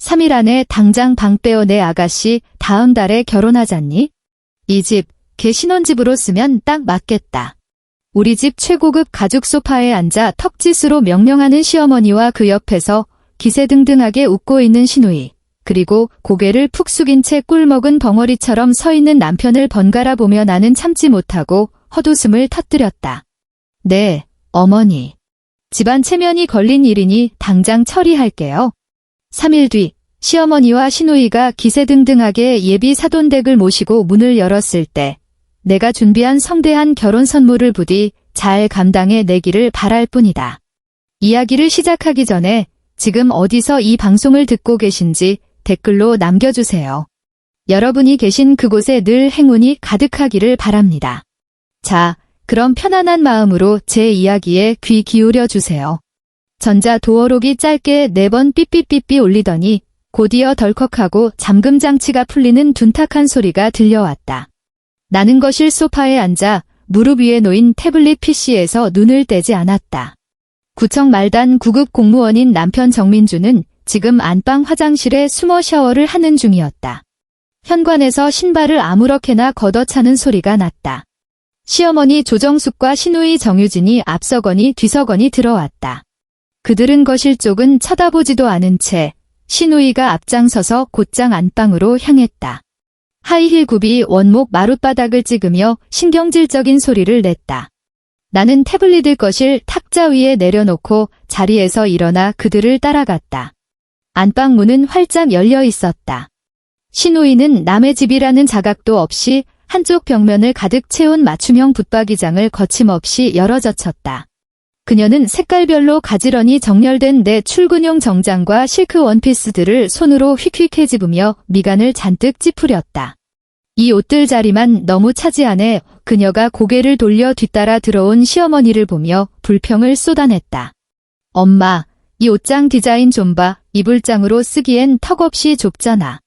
3일 안에 당장 방 빼어 내 아가씨 다음 달에 결혼하잖니? 이 집, 걔 신혼집으로 쓰면 딱 맞겠다. 우리 집 최고급 가죽 소파에 앉아 턱짓으로 명령하는 시어머니와 그 옆에서 기세등등하게 웃고 있는 시누이, 그리고 고개를 푹 숙인 채 꿀먹은 벙어리처럼 서 있는 남편을 번갈아 보며 나는 참지 못하고 헛웃음을 터뜨렸다. 네, 어머니. 집안 체면이 걸린 일이니 당장 처리할게요. 3일 뒤, 시어머니와 시누이가 기세등등하게 예비 사돈댁을 모시고 문을 열었을 때 내가 준비한 성대한 결혼 선물을 부디 잘 감당해 내기를 바랄 뿐이다. 이야기를 시작하기 전에 지금 어디서 이 방송을 듣고 계신지 댓글로 남겨주세요. 여러분이 계신 그곳에 늘 행운이 가득하기를 바랍니다. 자, 그럼 편안한 마음으로 제 이야기에 귀 기울여 주세요. 전자 도어록이 짧게 4번 삐삐삐삐 울리더니 곧이어 덜컥하고 잠금 장치가 풀리는 둔탁한 소리가 들려왔다. 나는 거실 소파에 앉아 무릎 위에 놓인 태블릿 PC에서 눈을 떼지 않았다. 구청 말단 9급 공무원인 남편 정민주는 지금 안방 화장실에 숨어 샤워를 하는 중이었다. 현관에서 신발을 아무렇게나 걷어차는 소리가 났다. 시어머니 조정숙과 시누이 정유진이 앞서거니 뒤서거니 들어왔다. 그들은 거실 쪽은 쳐다보지도 않은 채 시누이가 앞장서서 곧장 안방으로 향했다. 하이힐 굽이 원목 마룻바닥을 찍으며 신경질적인 소리를 냈다. 나는 태블릿을 거실 탁자 위에 내려놓고 자리에서 일어나 그들을 따라갔다. 안방 문은 활짝 열려 있었다. 시누이는 남의 집이라는 자각도 없이 한쪽 벽면을 가득 채운 맞춤형 붙박이장을 거침없이 열어젖혔다. 그녀는 색깔별로 가지런히 정렬된 내 출근용 정장과 실크 원피스들을 손으로 휙휙 집으며 미간을 잔뜩 찌푸렸다. 이 옷들 자리만 너무 차지하네. 그녀가 고개를 돌려 뒤따라 들어온 시어머니를 보며 불평을 쏟아냈다. 엄마, 이 옷장 디자인 좀 봐. 이불장으로 쓰기엔 턱없이 좁잖아.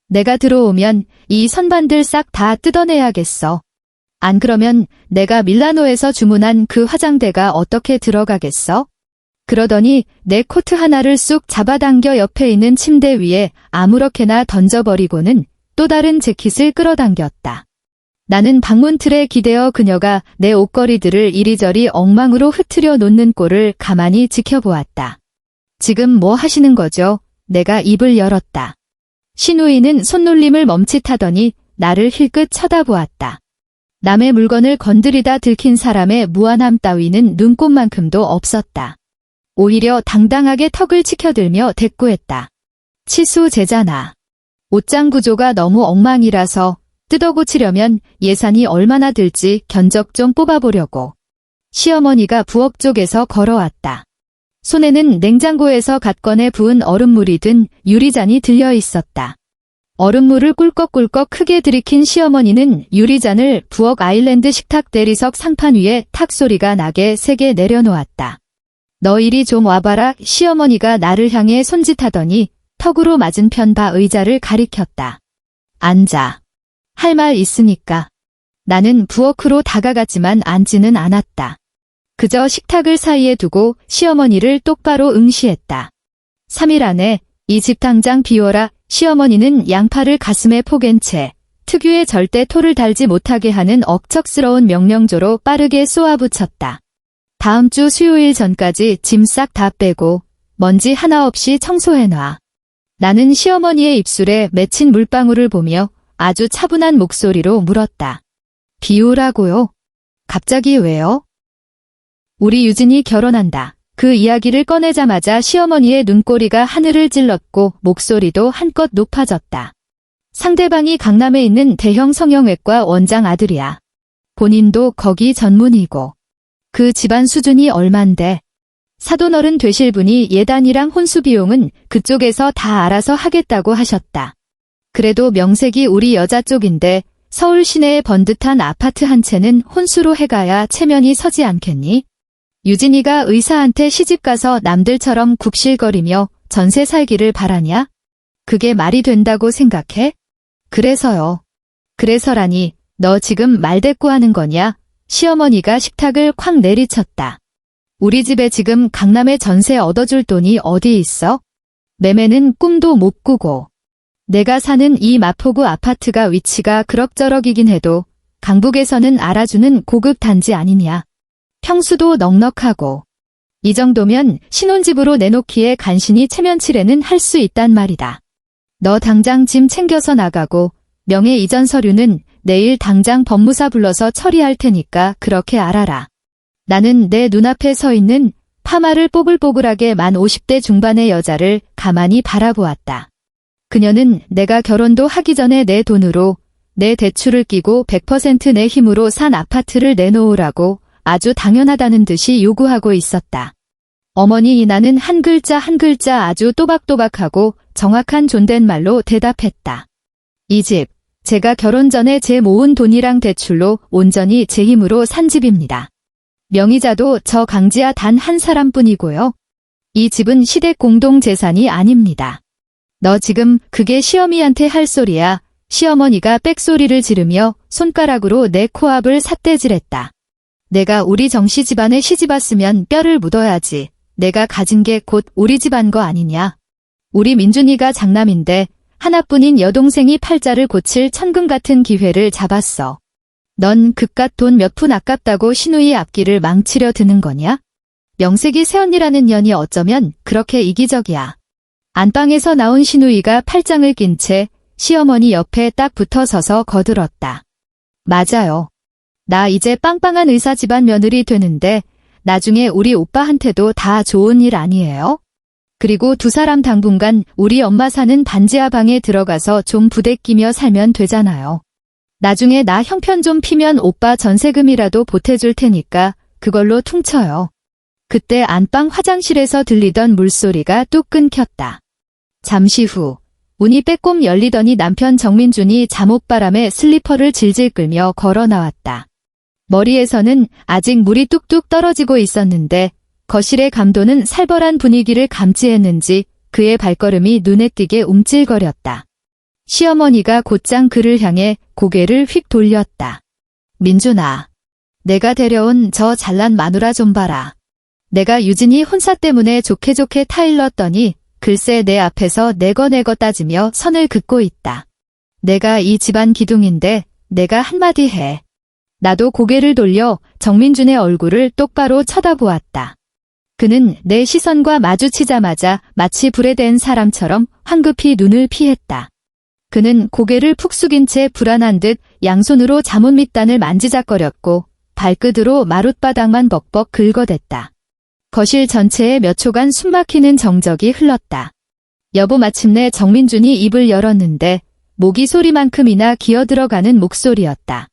내가 들어오면 이 선반들 싹 다 뜯어내야겠어. 안 그러면 내가 밀라노에서 주문한 그 화장대가 어떻게 들어가겠어? 그러더니 내 코트 하나를 쑥 잡아당겨 옆에 있는 침대 위에 아무렇게나 던져버리고는 또 다른 재킷을 끌어당겼다. 나는 방문 틀에 기대어 그녀가 내 옷걸이들을 이리저리 엉망으로 흐트려 놓는 꼴을 가만히 지켜보았다. 지금 뭐 하시는 거죠? 내가 입을 열었다. 시누이는 손놀림을 멈칫하더니 나를 힐끗 쳐다보았다. 남의 물건을 건드리다 들킨 사람의 무안함 따위는 눈꼽만큼도 없었다. 오히려 당당하게 턱을 치켜들며 대꾸했다. 치수제잖아. 옷장 구조가 너무 엉망이라서 뜯어 고치려면 예산이 얼마나 들지 견적 좀 뽑아보려고. 시어머니가 부엌 쪽에서 걸어왔다. 손에는 냉장고에서 갓 꺼내 부은 얼음물이 든 유리잔이 들려 있었다. 얼음물을 꿀꺽꿀꺽 크게 들이킨 시어머니는 유리잔을 부엌 아일랜드 식탁 대리석 상판 위에 탁 소리가 나게 세게 내려놓았다. 너 이리 좀 와봐라. 시어머니가 나를 향해 손짓하더니 턱으로 맞은편 바 의자를 가리켰다. 앉아. 할 말 있으니까. 나는 부엌으로 다가갔지만 앉지는 않았다. 그저 식탁을 사이에 두고 시어머니를 똑바로 응시했다. 3일 안에 이 집 당장 비워라. 시어머니는 양팔을 가슴에 포갠 채 특유의 절대 토를 달지 못하게 하는 억척스러운 명령조로 빠르게 쏘아붙였다. 다음 주 수요일 전까지 짐 싹 다 빼고 먼지 하나 없이 청소해놔. 나는 시어머니의 입술에 맺힌 물방울을 보며 아주 차분한 목소리로 물었다. 비우라고요? 갑자기 왜요? 우리 유진이 결혼한다. 그 이야기를 꺼내자마자 시어머니의 눈꼬리가 하늘을 찔렀고 목소리도 한껏 높아졌다. 상대방이 강남에 있는 대형 성형외과 원장 아들이야. 본인도 거기 전문이고. 그 집안 수준이 얼만데. 사돈어른 되실 분이 예단이랑 혼수 비용은 그쪽에서 다 알아서 하겠다고 하셨다. 그래도 명색이 우리 여자 쪽인데 서울 시내의 번듯한 아파트 한 채는 혼수로 해가야 체면이 서지 않겠니? 유진이가 의사한테 시집가서 남들처럼 굽실거리며 전세 살기를 바라냐? 그게 말이 된다고 생각해? 그래서요. 그래서라니, 너 지금 말대꾸하는 거냐? 시어머니가 식탁을 콱 내리쳤다. 우리 집에 지금 강남에 전세 얻어줄 돈이 어디 있어? 매매는 꿈도 못 꾸고. 내가 사는 이 마포구 아파트가 위치가 그럭저럭이긴 해도 강북에서는 알아주는 고급 단지 아니냐. 평수도 넉넉하고. 이 정도면 신혼집으로 내놓기에 간신히 체면치레는 할 수 있단 말이다. 너 당장 짐 챙겨서 나가고 명예 이전 서류는 내일 당장 법무사 불러서 처리할 테니까 그렇게 알아라. 나는 내 눈앞에 서 있는 파마를 뽀글뽀글하게 만 50대 중반의 여자를 가만히 바라보았다. 그녀는 내가 결혼도 하기 전에 내 돈으로 내 대출을 끼고 100% 내 힘으로 산 아파트를 내놓으라고 아주 당연하다는 듯이 요구하고 있었다. 어머니, 나는 한 글자 한 글자 아주 또박또박하고 정확한 존댓말로 대답했다. 이 집, 제가 결혼 전에 제 모은 돈이랑 대출로 온전히 제 힘으로 산 집입니다. 명의자도 저 강지아 단 한 사람뿐이고요. 이 집은 시댁 공동재산이 아닙니다. 너 지금 그게 시어미한테 할 소리야. 시어머니가 빽소리를 지르며 손가락으로 내 코앞을 삿대질했다. 내가 우리 정씨 집안에 시집 왔으면 뼈를 묻어야지. 내가 가진 게 곧 우리 집안 거 아니냐. 우리 민준이가 장남인데 하나뿐인 여동생이 팔자를 고칠 천금 같은 기회를 잡았어. 넌 그깟 돈 몇 푼 아깝다고 시누이 앞길을 망치려 드는 거냐? 명색이 새언니라는 년이 어쩌면 그렇게 이기적이야. 안방에서 나온 시누이가 팔짱을 낀 채 시어머니 옆에 딱 붙어 서서 거들었다. 맞아요. 나 이제 빵빵한 의사 집안 며느리 되는데 나중에 우리 오빠한테도 다 좋은 일 아니에요? 그리고 두 사람 당분간 우리 엄마 사는 반지하 방에 들어가서 좀 부대끼며 살면 되잖아요. 나중에 나 형편 좀 피면 오빠 전세금이라도 보태줄 테니까 그걸로 퉁쳐요. 그때 안방 화장실에서 들리던 물소리가 뚝 끊겼다. 잠시 후 문이 빼꼼 열리더니 남편 정민준이 잠옷바람에 슬리퍼를 질질 끌며 걸어 나왔다. 머리에서는 아직 물이 뚝뚝 떨어지고 있었는데 거실의 감도는 살벌한 분위기를 감지했는지 그의 발걸음이 눈에 띄게 움찔거렸다. 시어머니가 곧장 그를 향해 고개를 휙 돌렸다. 민준아, 내가 데려온 저 잘난 마누라 좀 봐라. 내가 유진이 혼사 때문에 좋게 타일렀더니 글쎄 내 앞에서 내거 따지며 선을 긋고 있다. 내가 이 집안 기둥인데 내가 한마디 해. 나도 고개를 돌려 정민준의 얼굴을 똑바로 쳐다보았다. 그는 내 시선과 마주치자마자 마치 불에 댄 사람처럼 황급히 눈을 피했다. 그는 고개를 푹 숙인 채 불안한 듯 양손으로 잠옷 밑단을 만지작거렸고 발끝으로 마룻바닥만 벅벅 긁어댔다. 거실 전체에 몇 초간 숨막히는 정적이 흘렀다. 여보, 마침내 정민준이 입을 열었는데 모기 소리만큼이나 기어들어가는 목소리였다.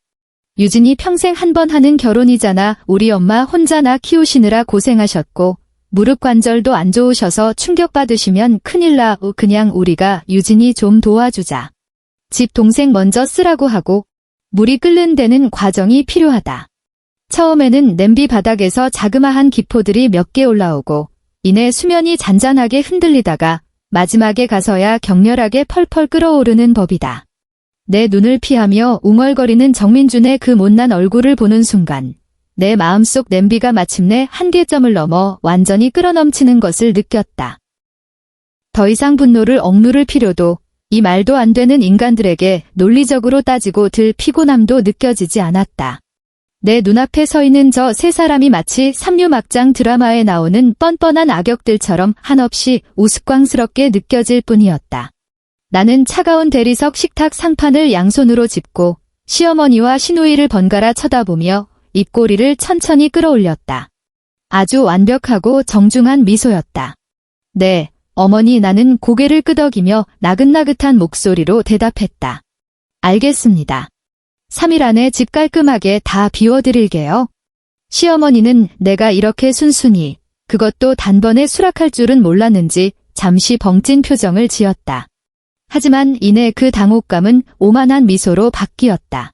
유진이 평생 한 번 하는 결혼이잖아. 우리 엄마 혼자 나 키우시느라 고생하셨고 무릎 관절도 안 좋으셔서 충격받으시면 큰일 나. 그냥 우리가 유진이 좀 도와주자. 집 동생 먼저 쓰라고 하고 물이 끓는 데는 과정이 필요하다. 처음에는 냄비 바닥에서 자그마한 기포들이 몇 개 올라오고 이내 수면이 잔잔하게 흔들리다가 마지막에 가서야 격렬하게 펄펄 끓어오르는 법이다. 내 눈을 피하며 웅얼거리는 정민준의 그 못난 얼굴을 보는 순간 내 마음속 냄비가 마침내 한계점을 넘어 완전히 끓어넘치는 것을 느꼈다. 더 이상 분노를 억누를 필요도 이 말도 안 되는 인간들에게 논리적으로 따지고 들 피곤함도 느껴지지 않았다. 내 눈앞에 서 있는 저 세 사람이 마치 삼류막장 드라마에 나오는 뻔뻔한 악역들처럼 한없이 우스꽝스럽게 느껴질 뿐이었다. 나는 차가운 대리석 식탁 상판을 양손으로 짚고 시어머니와 시누이를 번갈아 쳐다보며 입꼬리를 천천히 끌어올렸다. 아주 완벽하고 정중한 미소였다. 네, 어머니. 나는 고개를 끄덕이며 나긋나긋한 목소리로 대답했다. 알겠습니다. 3일 안에 집 깔끔하게 다 비워드릴게요. 시어머니는 내가 이렇게 순순히, 그것도 단번에 수락할 줄은 몰랐는지 잠시 벙찐 표정을 지었다. 하지만 이내 그 당혹감은 오만한 미소로 바뀌었다.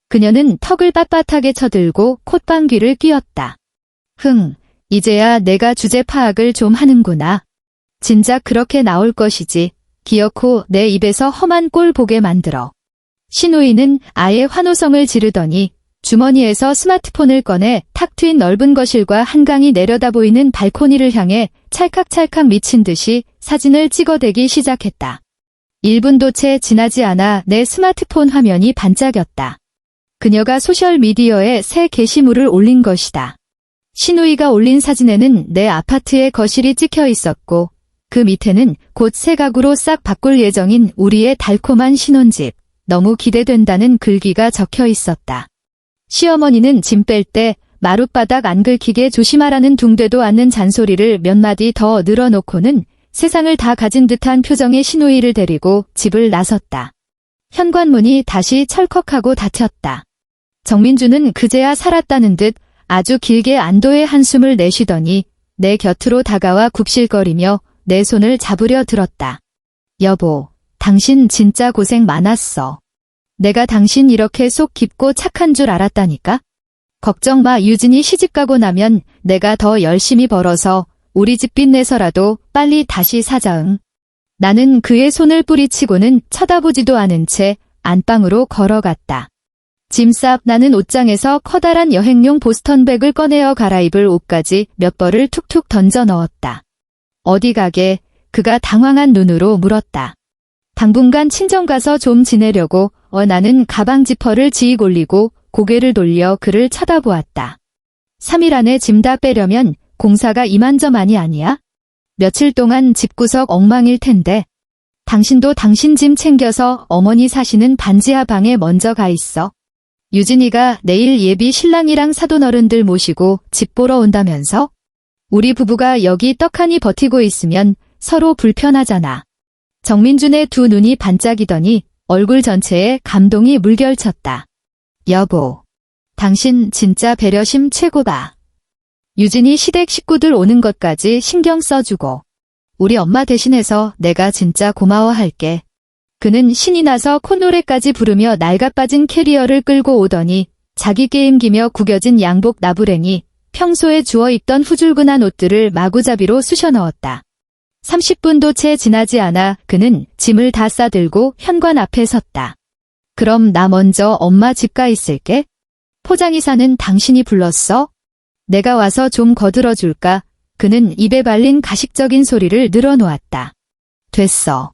그녀는 턱을 빳빳하게 쳐들고 콧방귀를 뀌었다. 이제야 내가 주제 파악을 좀 하는구나. 진작 그렇게 나올 것이지. 기어코 내 입에서 험한 꼴 보게 만들어. 시누이는 아예 환호성을 지르더니 주머니에서 스마트폰을 꺼내 탁 트인 넓은 거실과 한강이 내려다 보이는 발코니를 향해 찰칵찰칵 미친 듯이 사진을 찍어대기 시작했다. 1분도 채 지나지 않아 내 스마트폰 화면이 반짝였다. 그녀가 소셜미디어에 새 게시물을 올린 것이다. 신우이가 올린 사진에는 내 아파트의 거실이 찍혀 있었고 그 밑에는 곧 새 가구로 싹 바꿀 예정인 우리의 달콤한 신혼집, 너무 기대된다는 글귀가 적혀 있었다. 시어머니는 짐 뺄 때 마룻바닥 안 긁히게 조심하라는 둥되도 않는 잔소리를 몇 마디 더 늘어놓고는 세상을 다 가진 듯한 표정의 신우이를 데리고 집을 나섰다. 현관문이 다시 철컥하고 닫혔다. 정민주는 그제야 살았다는 듯 아주 길게 안도의 한숨을 내쉬더니 내 곁으로 다가와 굽실거리며 내 손을 잡으려 들었다. 여보, 당신 진짜 고생 많았어. 내가 당신 이렇게 속 깊고 착한 줄 알았다니까? 걱정 마, 유진이 시집가고 나면 내가 더 열심히 벌어서 우리 집 빚 내서라도 빨리 다시 사자응. 나는 그의 손을 뿌리치고는 쳐다보지도 않은 채 안방으로 걸어갔다. 짐 싸, 나는 옷장에서 커다란 여행용 보스턴백을 꺼내어 갈아입을 옷까지 몇 벌을 툭툭 던져 넣었다. 어디 가게? 그가 당황한 눈으로 물었다. 당분간 친정 가서 좀 지내려고. 나는 가방 지퍼를 지익 올리고 고개를 돌려 그를 쳐다보았다. 3일 안에 짐 다 빼려면 공사가 이만저만이 아니야? 며칠 동안 집구석 엉망일 텐데. 당신도 당신 짐 챙겨서 어머니 사시는 반지하 방에 먼저 가 있어. 유진이가 내일 예비 신랑이랑 사돈어른들 모시고 집 보러 온다면서? 우리 부부가 여기 떡하니 버티고 있으면 서로 불편하잖아. 정민준의 두 눈이 반짝이더니 얼굴 전체에 감동이 물결쳤다. 여보, 당신 진짜 배려심 최고다. 유진이 시댁 식구들 오는 것까지 신경 써주고 우리 엄마 대신해서 내가 진짜 고마워할게. 그는 신이 나서 콧노래까지 부르며 낡아빠진 캐리어를 끌고 오더니 자기 게임기며 구겨진 양복 나부랭이, 평소에 주워 입던 후줄근한 옷들을 마구잡이로 쑤셔 넣었다. 30분도 채 지나지 않아 그는 짐을 다 싸들고 현관 앞에 섰다. 그럼 나 먼저 엄마 집 가 있을게. 포장이사는 당신이 불렀어? 내가 와서 좀 거들어줄까? 그는 입에 발린 가식적인 소리를 늘어놓았다. 됐어.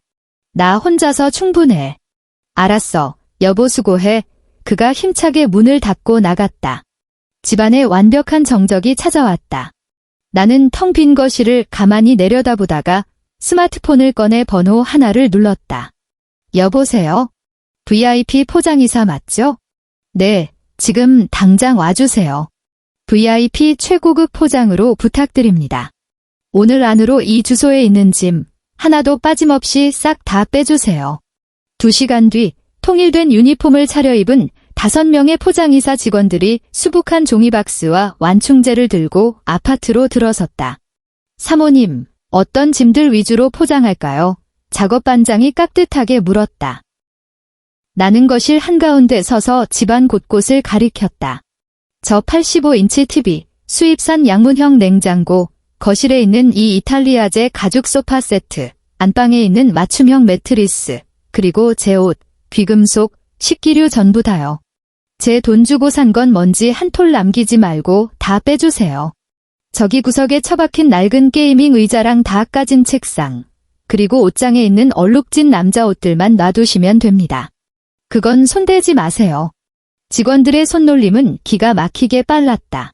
나 혼자서 충분해. 알았어. 여보 수고해. 그가 힘차게 문을 닫고 나갔다. 집안에 완벽한 정적이 찾아왔다. 나는 텅 빈 거실을 가만히 내려다보다가 스마트폰을 꺼내 번호 하나를 눌렀다. 여보세요? VIP 포장이사 맞죠? 네, 지금 당장 와주세요. VIP 최고급 포장으로 부탁드립니다. 오늘 안으로 이 주소에 있는 짐 하나도 빠짐없이 싹 다 빼주세요. 2시간 뒤 통일된 유니폼을 차려입은 5명의 포장이사 직원들이 수북한 종이박스와 완충제를 들고 아파트로 들어섰다. 사모님, 어떤 짐들 위주로 포장할까요? 작업반장이 깍듯하게 물었다. 나는 거실 한가운데 서서 집안 곳곳을 가리켰다. 저 85인치 TV, 수입산 양문형 냉장고, 거실에 있는 이 이탈리아제 가죽 소파 세트, 안방에 있는 맞춤형 매트리스, 그리고 제 옷, 귀금속, 식기류 전부 다요. 제 돈 주고 산 건 먼지 한 톨 남기지 말고 다 빼주세요. 저기 구석에 처박힌 낡은 게이밍 의자랑 다 까진 책상, 그리고 옷장에 있는 얼룩진 남자 옷들만 놔두시면 됩니다. 그건 손대지 마세요. 직원들의 손놀림은 기가 막히게 빨랐다.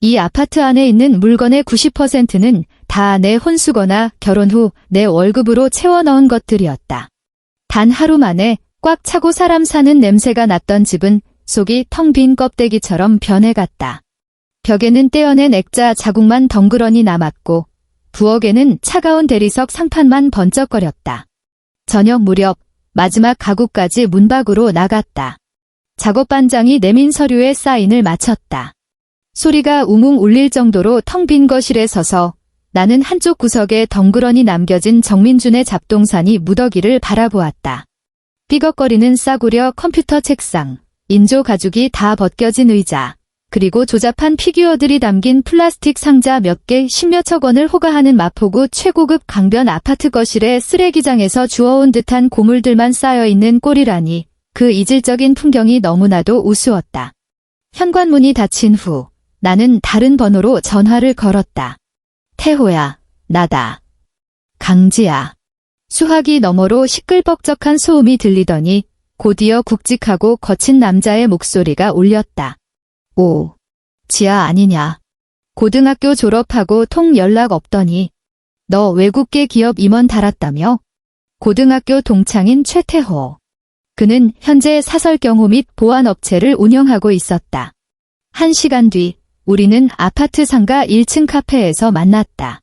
이 아파트 안에 있는 물건의 90%는 다 내 혼수거나 결혼 후 내 월급으로 채워 넣은 것들이었다. 단 하루 만에 꽉 차고 사람 사는 냄새가 났던 집은 속이 텅 빈 껍데기처럼 변해갔다. 벽에는 떼어낸 액자 자국만 덩그러니 남았고 부엌에는 차가운 대리석 상판만 번쩍거렸다. 저녁 무렵 마지막 가구까지 문 밖으로 나갔다. 작업반장이 내민 서류에 사인을 마쳤다. 소리가 웅웅 울릴 정도로 텅 빈 거실에 서서 나는 한쪽 구석에 덩그러니 남겨진 정민준의 잡동사니 무더기를 바라보았다. 삐걱거리는 싸구려 컴퓨터 책상, 인조 가죽이 다 벗겨진 의자, 그리고 조잡한 피규어들이 담긴 플라스틱 상자 몇 개 10몇억 원을 호가하는 마포구 최고급 강변 아파트 거실에 쓰레기장에서 주워온 듯한 고물들만 쌓여있는 꼴이라니 그 이질적인 풍경이 너무나도 우스웠다. 현관문이 닫힌 후 나는 다른 번호로 전화를 걸었다. 태호야, 나다. 강지야. 수화기 너머로 시끌벅적한 소음이 들리더니 곧이어 굵직하고 거친 남자의 목소리가 울렸다. 오, 지아 아니냐. 고등학교 졸업하고 통 연락 없더니 너 외국계 기업 임원 달았다며? 고등학교 동창인 최태호. 그는 현재 사설경호 및 보안업체를 운영하고 있었다. 1시간 뒤 우리는 아파트 상가 1층 카페에서 만났다.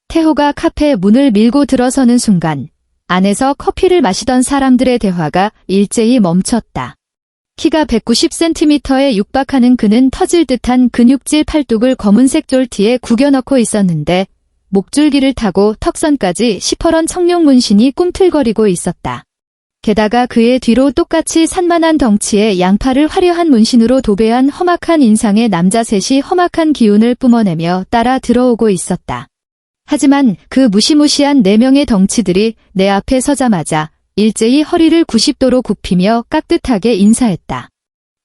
태호가 카페 문을 밀고 들어서는 순간 안에서 커피를 마시던 사람들의 대화가 일제히 멈췄다. 키가 190cm에 육박하는 그는 터질 듯한 근육질 팔뚝을 검은색 쫄티에 구겨넣고 있었는데 목줄기를 타고 턱선까지 시퍼런 청룡 문신이 꿈틀거리고 있었다. 게다가 그의 뒤로 똑같이 산만한 덩치에 양팔을 화려한 문신으로 도배한 험악한 인상의 남자 셋이 험악한 기운을 뿜어내며 따라 들어오고 있었다. 하지만 그 무시무시한 4명의 덩치들이 내 앞에 서자마자 일제히 허리를 90도로 굽히며 깍듯하게 인사했다.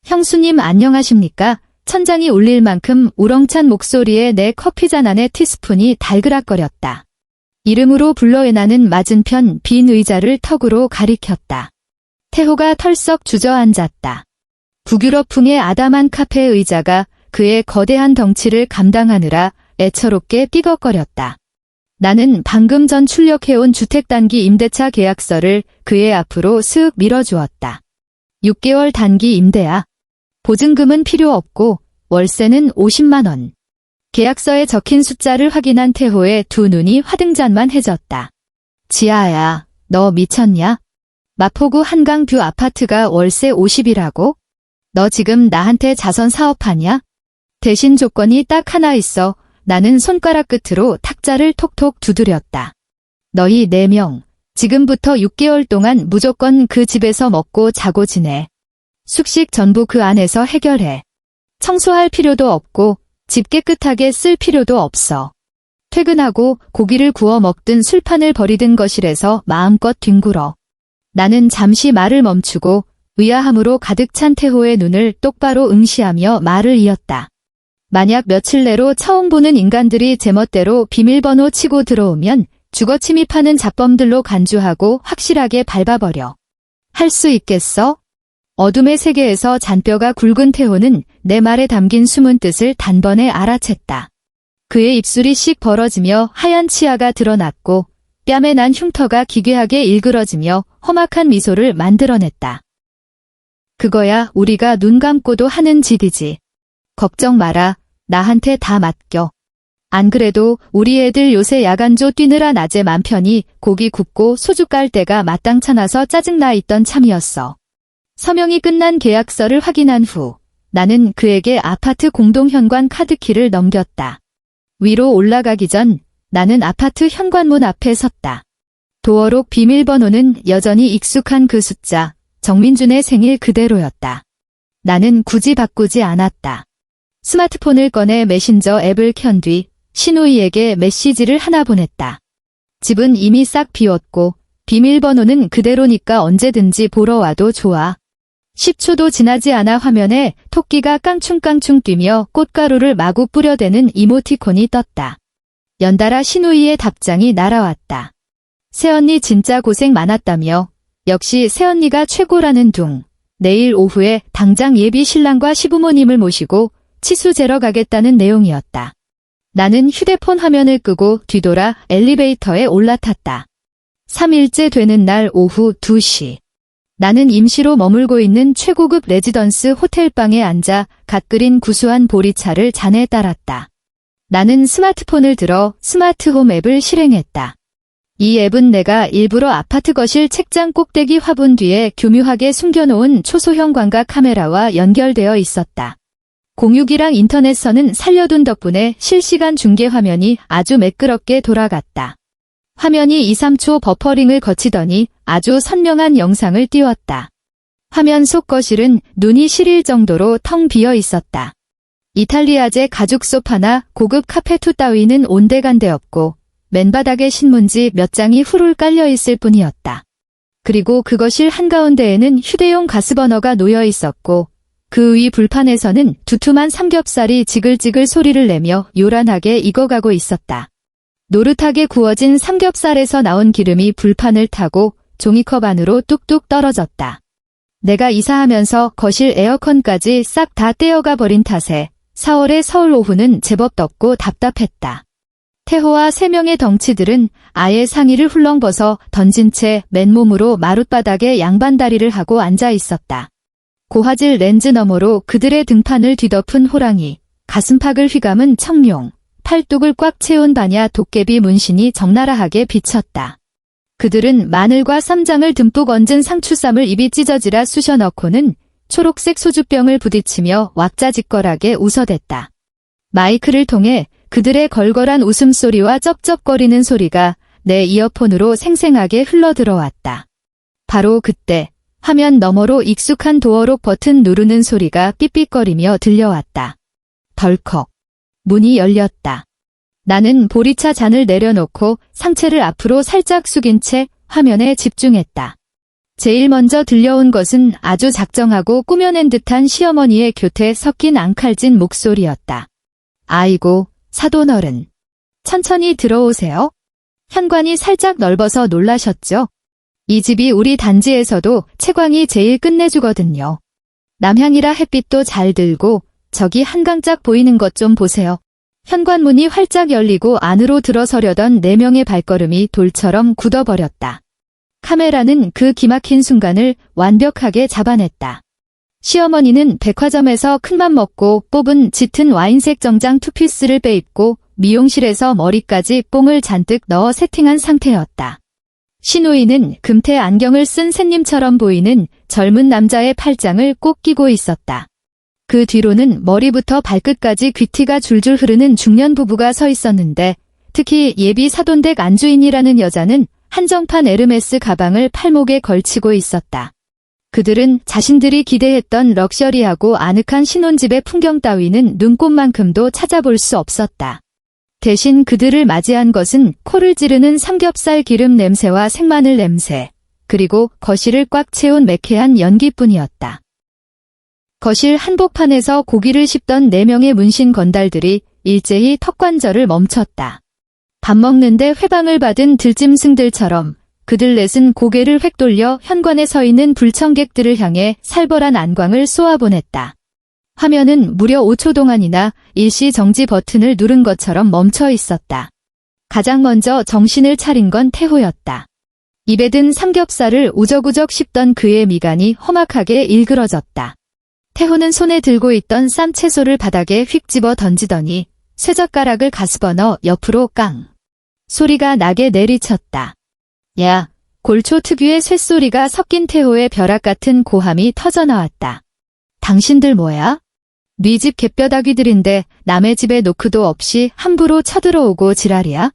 형수님 안녕하십니까? 천장이 울릴 만큼 우렁찬 목소리에 내 커피잔 안의 티스푼이 달그락거렸다. 이름으로 불러애나는 맞은편 빈 의자를 턱으로 가리켰다. 태호가 털썩 주저앉았다. 북유럽풍의 아담한 카페 의자가 그의 거대한 덩치를 감당하느라 애처롭게 삐걱거렸다. 나는 방금 전 출력해온 주택단기 임대차 계약서를 그의 앞으로 슥 밀어주었다. 6개월 단기 임대야. 보증금은 필요 없고 월세는 50만 원. 계약서에 적힌 숫자를 확인한 태호의 두 눈이 화등잔만해졌다. 지아야, 너 미쳤냐? 마포구 한강뷰 아파트가 월세 50이라고? 너 지금 나한테 자선 사업하냐? 대신 조건이 딱 하나 있어. 나는 손가락 끝으로 탁자를 톡톡 두드렸다. 너희 4명, 지금부터 6개월 동안 무조건 그 집에서 먹고 자고 지내. 숙식 전부 그 안에서 해결해. 청소할 필요도 없고 집 깨끗하게 쓸 필요도 없어. 퇴근하고 고기를 구워 먹든 술판을 버리든 거실에서 마음껏 뒹굴어. 나는 잠시 말을 멈추고 의아함으로 가득 찬 태호의 눈을 똑바로 응시하며 말을 이었다. 만약 며칠 내로 처음 보는 인간들이 제멋대로 비밀번호 치고 들어오면 주거 침입하는 잡범들로 간주하고 확실하게 밟아버려. 할 수 있겠어? 어둠의 세계에서 잔뼈가 굵은 태호는 내 말에 담긴 숨은 뜻을 단번에 알아챘다. 그의 입술이 씩 벌어지며 하얀 치아가 드러났고 뺨에 난 흉터가 기괴하게 일그러지며 험악한 미소를 만들어냈다. 그거야 우리가 눈 감고도 하는 짓이지. 걱정 마라. 나한테 다 맡겨. 안 그래도 우리 애들 요새 야간조 뛰느라 낮에 맘 편히 고기 굽고 소주 깔 때가 마땅찮 아서 짜증나 있던 참이었어. 서명이 끝난 계약서를 확인한 후 나는 그에게 아파트 공동현관 카드키를 넘겼다. 위로 올라가기 전 나는 아파트 현관문 앞에 섰다. 도어록 비밀번호는 여전히 익숙한 그 숫자, 정민준의 생일 그대로였다. 나는 굳이 바꾸지 않았다. 스마트폰을 꺼내 메신저 앱을 켠 뒤 신우이에게 메시지를 하나 보냈다. 집은 이미 싹 비웠고 비밀번호는 그대로니까 언제든지 보러 와도 좋아. 10초도 지나지 않아 화면에 토끼가 깡충깡충 뛰며 꽃가루를 마구 뿌려대는 이모티콘이 떴다. 연달아 신우이의 답장이 날아왔다. 새언니 진짜 고생 많았다며 역시 새언니가 최고라는 둥. 내일 오후에 당장 예비 신랑과 시부모님을 모시고 치수 재러 가겠다는 내용이었다. 나는 휴대폰 화면을 끄고 뒤돌아 엘리베이터에 올라탔다. 3일째 되는 날 오후 2시. 나는 임시로 머물고 있는 최고급 레지던스 호텔방에 앉아 갓 끓인 구수한 보리차를 잔에 따랐다. 나는 스마트폰을 들어 스마트홈 앱을 실행했다. 이 앱은 내가 일부러 아파트 거실 책장 꼭대기 화분 뒤에 교묘하게 숨겨놓은 초소형 광각 카메라와 연결되어 있었다. 공유기랑 인터넷선은 살려둔 덕분에 실시간 중계 화면이 아주 매끄럽게 돌아갔다. 화면이 2-3초 버퍼링을 거치더니 아주 선명한 영상을 띄웠다. 화면 속 거실은 눈이 시릴 정도로 텅 비어 있었다. 이탈리아제 가죽 소파나 고급 카페투 따위는 온데간데 없고 맨바닥에 신문지 몇 장이 후룰 깔려 있을 뿐이었다. 그리고 그 거실 한가운데에는 휴대용 가스버너가 놓여 있었고 그 위 불판에서는 두툼한 삼겹살이 지글지글 소리를 내며 요란하게 익어가고 있었다. 노릇하게 구워진 삼겹살에서 나온 기름이 불판을 타고 종이컵 안으로 뚝뚝 떨어졌다. 내가 이사하면서 거실 에어컨까지 싹 다 떼어가 버린 탓에 4월의 서울 오후는 제법 덥고 답답했다. 태호와 3명의 덩치들은 아예 상의를 훌렁 벗어 던진 채 맨몸으로 마룻바닥에 양반다리를 하고 앉아 있었다. 고화질 렌즈 너머로 그들의 등판을 뒤덮은 호랑이, 가슴팍을 휘감은 청룡, 팔뚝을 꽉 채운 바냐 도깨비 문신이 적나라하게 비쳤다. 그들은 마늘과 쌈장을 듬뿍 얹은 상추쌈을 입이 찢어지라 쑤셔 넣고는 초록색 소주병을 부딪히며 왁자지껄하게 웃어댔다. 마이크를 통해 그들의 걸걸한 웃음소리와 쩝쩝거리는 소리가 내 이어폰으로 생생하게 흘러들어왔다. 바로 그때 화면 너머로 익숙한 도어록 버튼 누르는 소리가 삑삑거리며 들려왔다. 덜컥. 문이 열렸다. 나는 보리차 잔을 내려놓고 상체를 앞으로 살짝 숙인 채 화면에 집중했다. 제일 먼저 들려온 것은 아주 작정하고 꾸며낸 듯한 시어머니의 교태 섞인 앙칼진 목소리였다. 아이고, 사돈어른. 천천히 들어오세요. 현관이 살짝 넓어서 놀라셨죠? 이 집이 우리 단지에서도 채광이 제일 끝내주거든요. 남향이라 햇빛도 잘 들고 저기 한강짝 보이는 것 좀 보세요. 현관문이 활짝 열리고 안으로 들어서려던 4명의 발걸음이 돌처럼 굳어버렸다. 카메라는 그 기막힌 순간을 완벽하게 잡아냈다. 시어머니는 백화점에서 큰맘 먹고 뽑은 짙은 와인색 정장 투피스를 빼입고 미용실에서 머리까지 뽕을 잔뜩 넣어 세팅한 상태였다. 시누이는 금태 안경을 쓴 샌님처럼 보이는 젊은 남자의 팔짱을 꼭 끼고 있었다. 그 뒤로는 머리부터 발끝까지 귀티가 줄줄 흐르는 중년 부부가 서 있었는데 특히 예비 사돈댁 안주인이라는 여자는 한정판 에르메스 가방을 팔목에 걸치고 있었다. 그들은 자신들이 기대했던 럭셔리하고 아늑한 신혼집의 풍경 따위는 눈꼽만큼도 찾아볼 수 없었다. 대신 그들을 맞이한 것은 코를 찌르는 삼겹살 기름 냄새와 생마늘 냄새, 그리고 거실을 꽉 채운 매캐한 연기뿐이었다. 거실 한복판에서 고기를 씹던 4명의 문신 건달들이 일제히 턱관절을 멈췄다. 밥 먹는데 회방을 받은 들짐승들처럼 그들 넷은 고개를 획 돌려 현관에 서 있는 불청객들을 향해 살벌한 안광을 쏘아보냈다. 화면은 무려 5초 동안이나 일시 정지 버튼을 누른 것처럼 멈춰 있었다. 가장 먼저 정신을 차린 건 태호였다. 입에 든 삼겹살을 우적우적 씹던 그의 미간이 험악하게 일그러졌다. 태호는 손에 들고 있던 쌈 채소를 바닥에 휙 집어 던지더니 쇠젓가락을 가스버 넣어 옆으로 깡. 소리가 나게 내리쳤다. 야, 골초 특유의 쇳소리가 섞인 태호의 벼락 같은 고함이 터져나왔다. 당신들 뭐야? 네 집 갯벼다귀들인데 남의 집에 노크도 없이 함부로 쳐들어오고 지랄이야?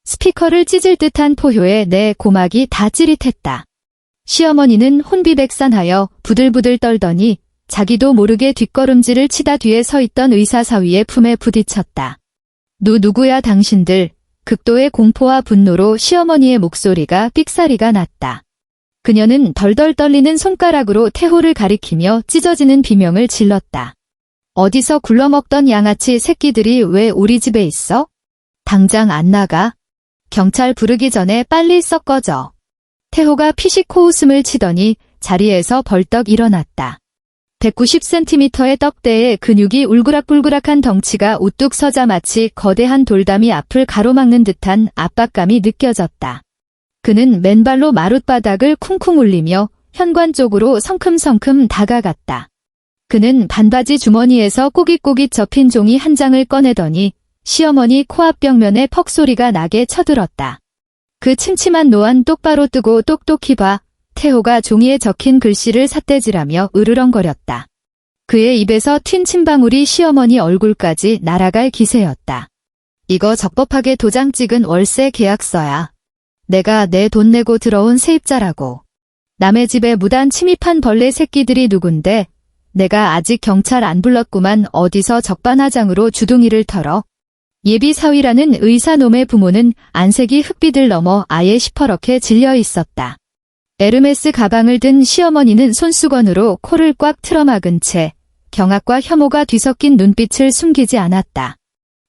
스피커를 찢을 듯한 포효에 내 고막이 다 찌릿했다. 시어머니는 혼비백산하여 부들부들 떨더니 자기도 모르게 뒷걸음질을 치다 뒤에 서 있던 의사 사위의 품에 부딪혔다. 누구야 당신들. 극도의 공포와 분노로 시어머니의 목소리가 삑사리가 났다. 그녀는 덜덜 떨리는 손가락으로 태호를 가리키며 찢어지는 비명을 질렀다. 어디서 굴러먹던 양아치 새끼들이 왜 우리 집에 있어? 당장 안 나가. 경찰 부르기 전에 빨리 썩 꺼져. 태호가 피식 코웃음을 치더니 자리에서 벌떡 일어났다. 190cm의 떡대에 근육이 울그락불그락한 덩치가 우뚝 서자 마치 거대한 돌담이 앞을 가로막는 듯한 압박감이 느껴졌다. 그는 맨발로 마룻바닥을 쿵쿵 울리며 현관 쪽으로 성큼성큼 다가갔다. 그는 반바지 주머니에서 꼬깃꼬깃 접힌 종이 한 장을 꺼내더니 시어머니 코앞 벽면에 퍽 소리가 나게 쳐들었다. 그 침침한 노안 똑바로 뜨고 똑똑히 봐. 태호가 종이에 적힌 글씨를 삿대질하며 으르렁거렸다. 그의 입에서 튄 침방울이 시어머니 얼굴까지 날아갈 기세였다. 이거 적법하게 도장 찍은 월세 계약서야. 내가 내 돈 내고 들어온 세입자라고. 남의 집에 무단 침입한 벌레 새끼들이 누군데 내가 아직 경찰 안 불렀구만. 어디서 적반하장으로 주둥이를 털어. 예비 사위라는 의사놈의 부모는 안색이 흑비들 넘어 아예 시퍼렇게 질려 있었다. 에르메스 가방을 든 시어머니는 손수건으로 코를 꽉 틀어막은 채 경악과 혐오가 뒤섞인 눈빛을 숨기지 않았다.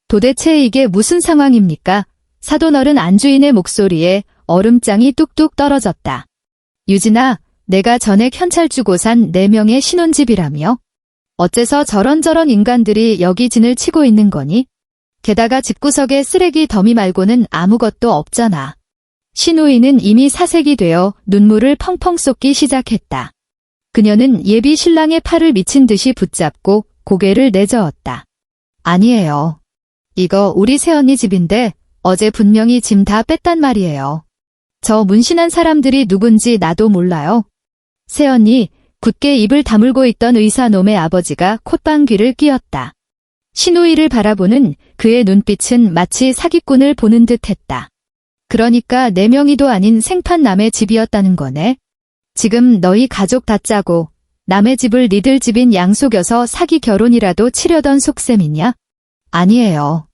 도대체 이게 무슨 상황입니까? 사돈어른 안주인의 목소리에 얼음장이 뚝뚝 떨어졌다. 유진아, 내가 전에 현찰 주고 산 4명의 신혼집이라며? 어째서 저런저런 인간들이 여기 진을 치고 있는 거니? 게다가 집구석에 쓰레기 더미 말고는 아무것도 없잖아. 신우이는 이미 사색이 되어 눈물을 펑펑 쏟기 시작했다. 그녀는 예비 신랑의 팔을 미친 듯이 붙잡고 고개를 내저었다. 아니에요. 이거 우리 새언니 집인데 어제 분명히 짐 다 뺐단 말이에요. 저 문신한 사람들이 누군지 나도 몰라요. 새언니, 굳게 입을 다물고 있던 의사놈의 아버지가 콧방귀를 뀌었다. 신우이를 바라보는 그의 눈빛은 마치 사기꾼을 보는 듯했다. 그러니까 4명이도 아닌 생판 남의 집이었다는 거네. 지금 너희 가족 다 짜고 남의 집을 니들 집인 양속여서 사기 결혼이라도 치려던 속셈이냐? 아니에요.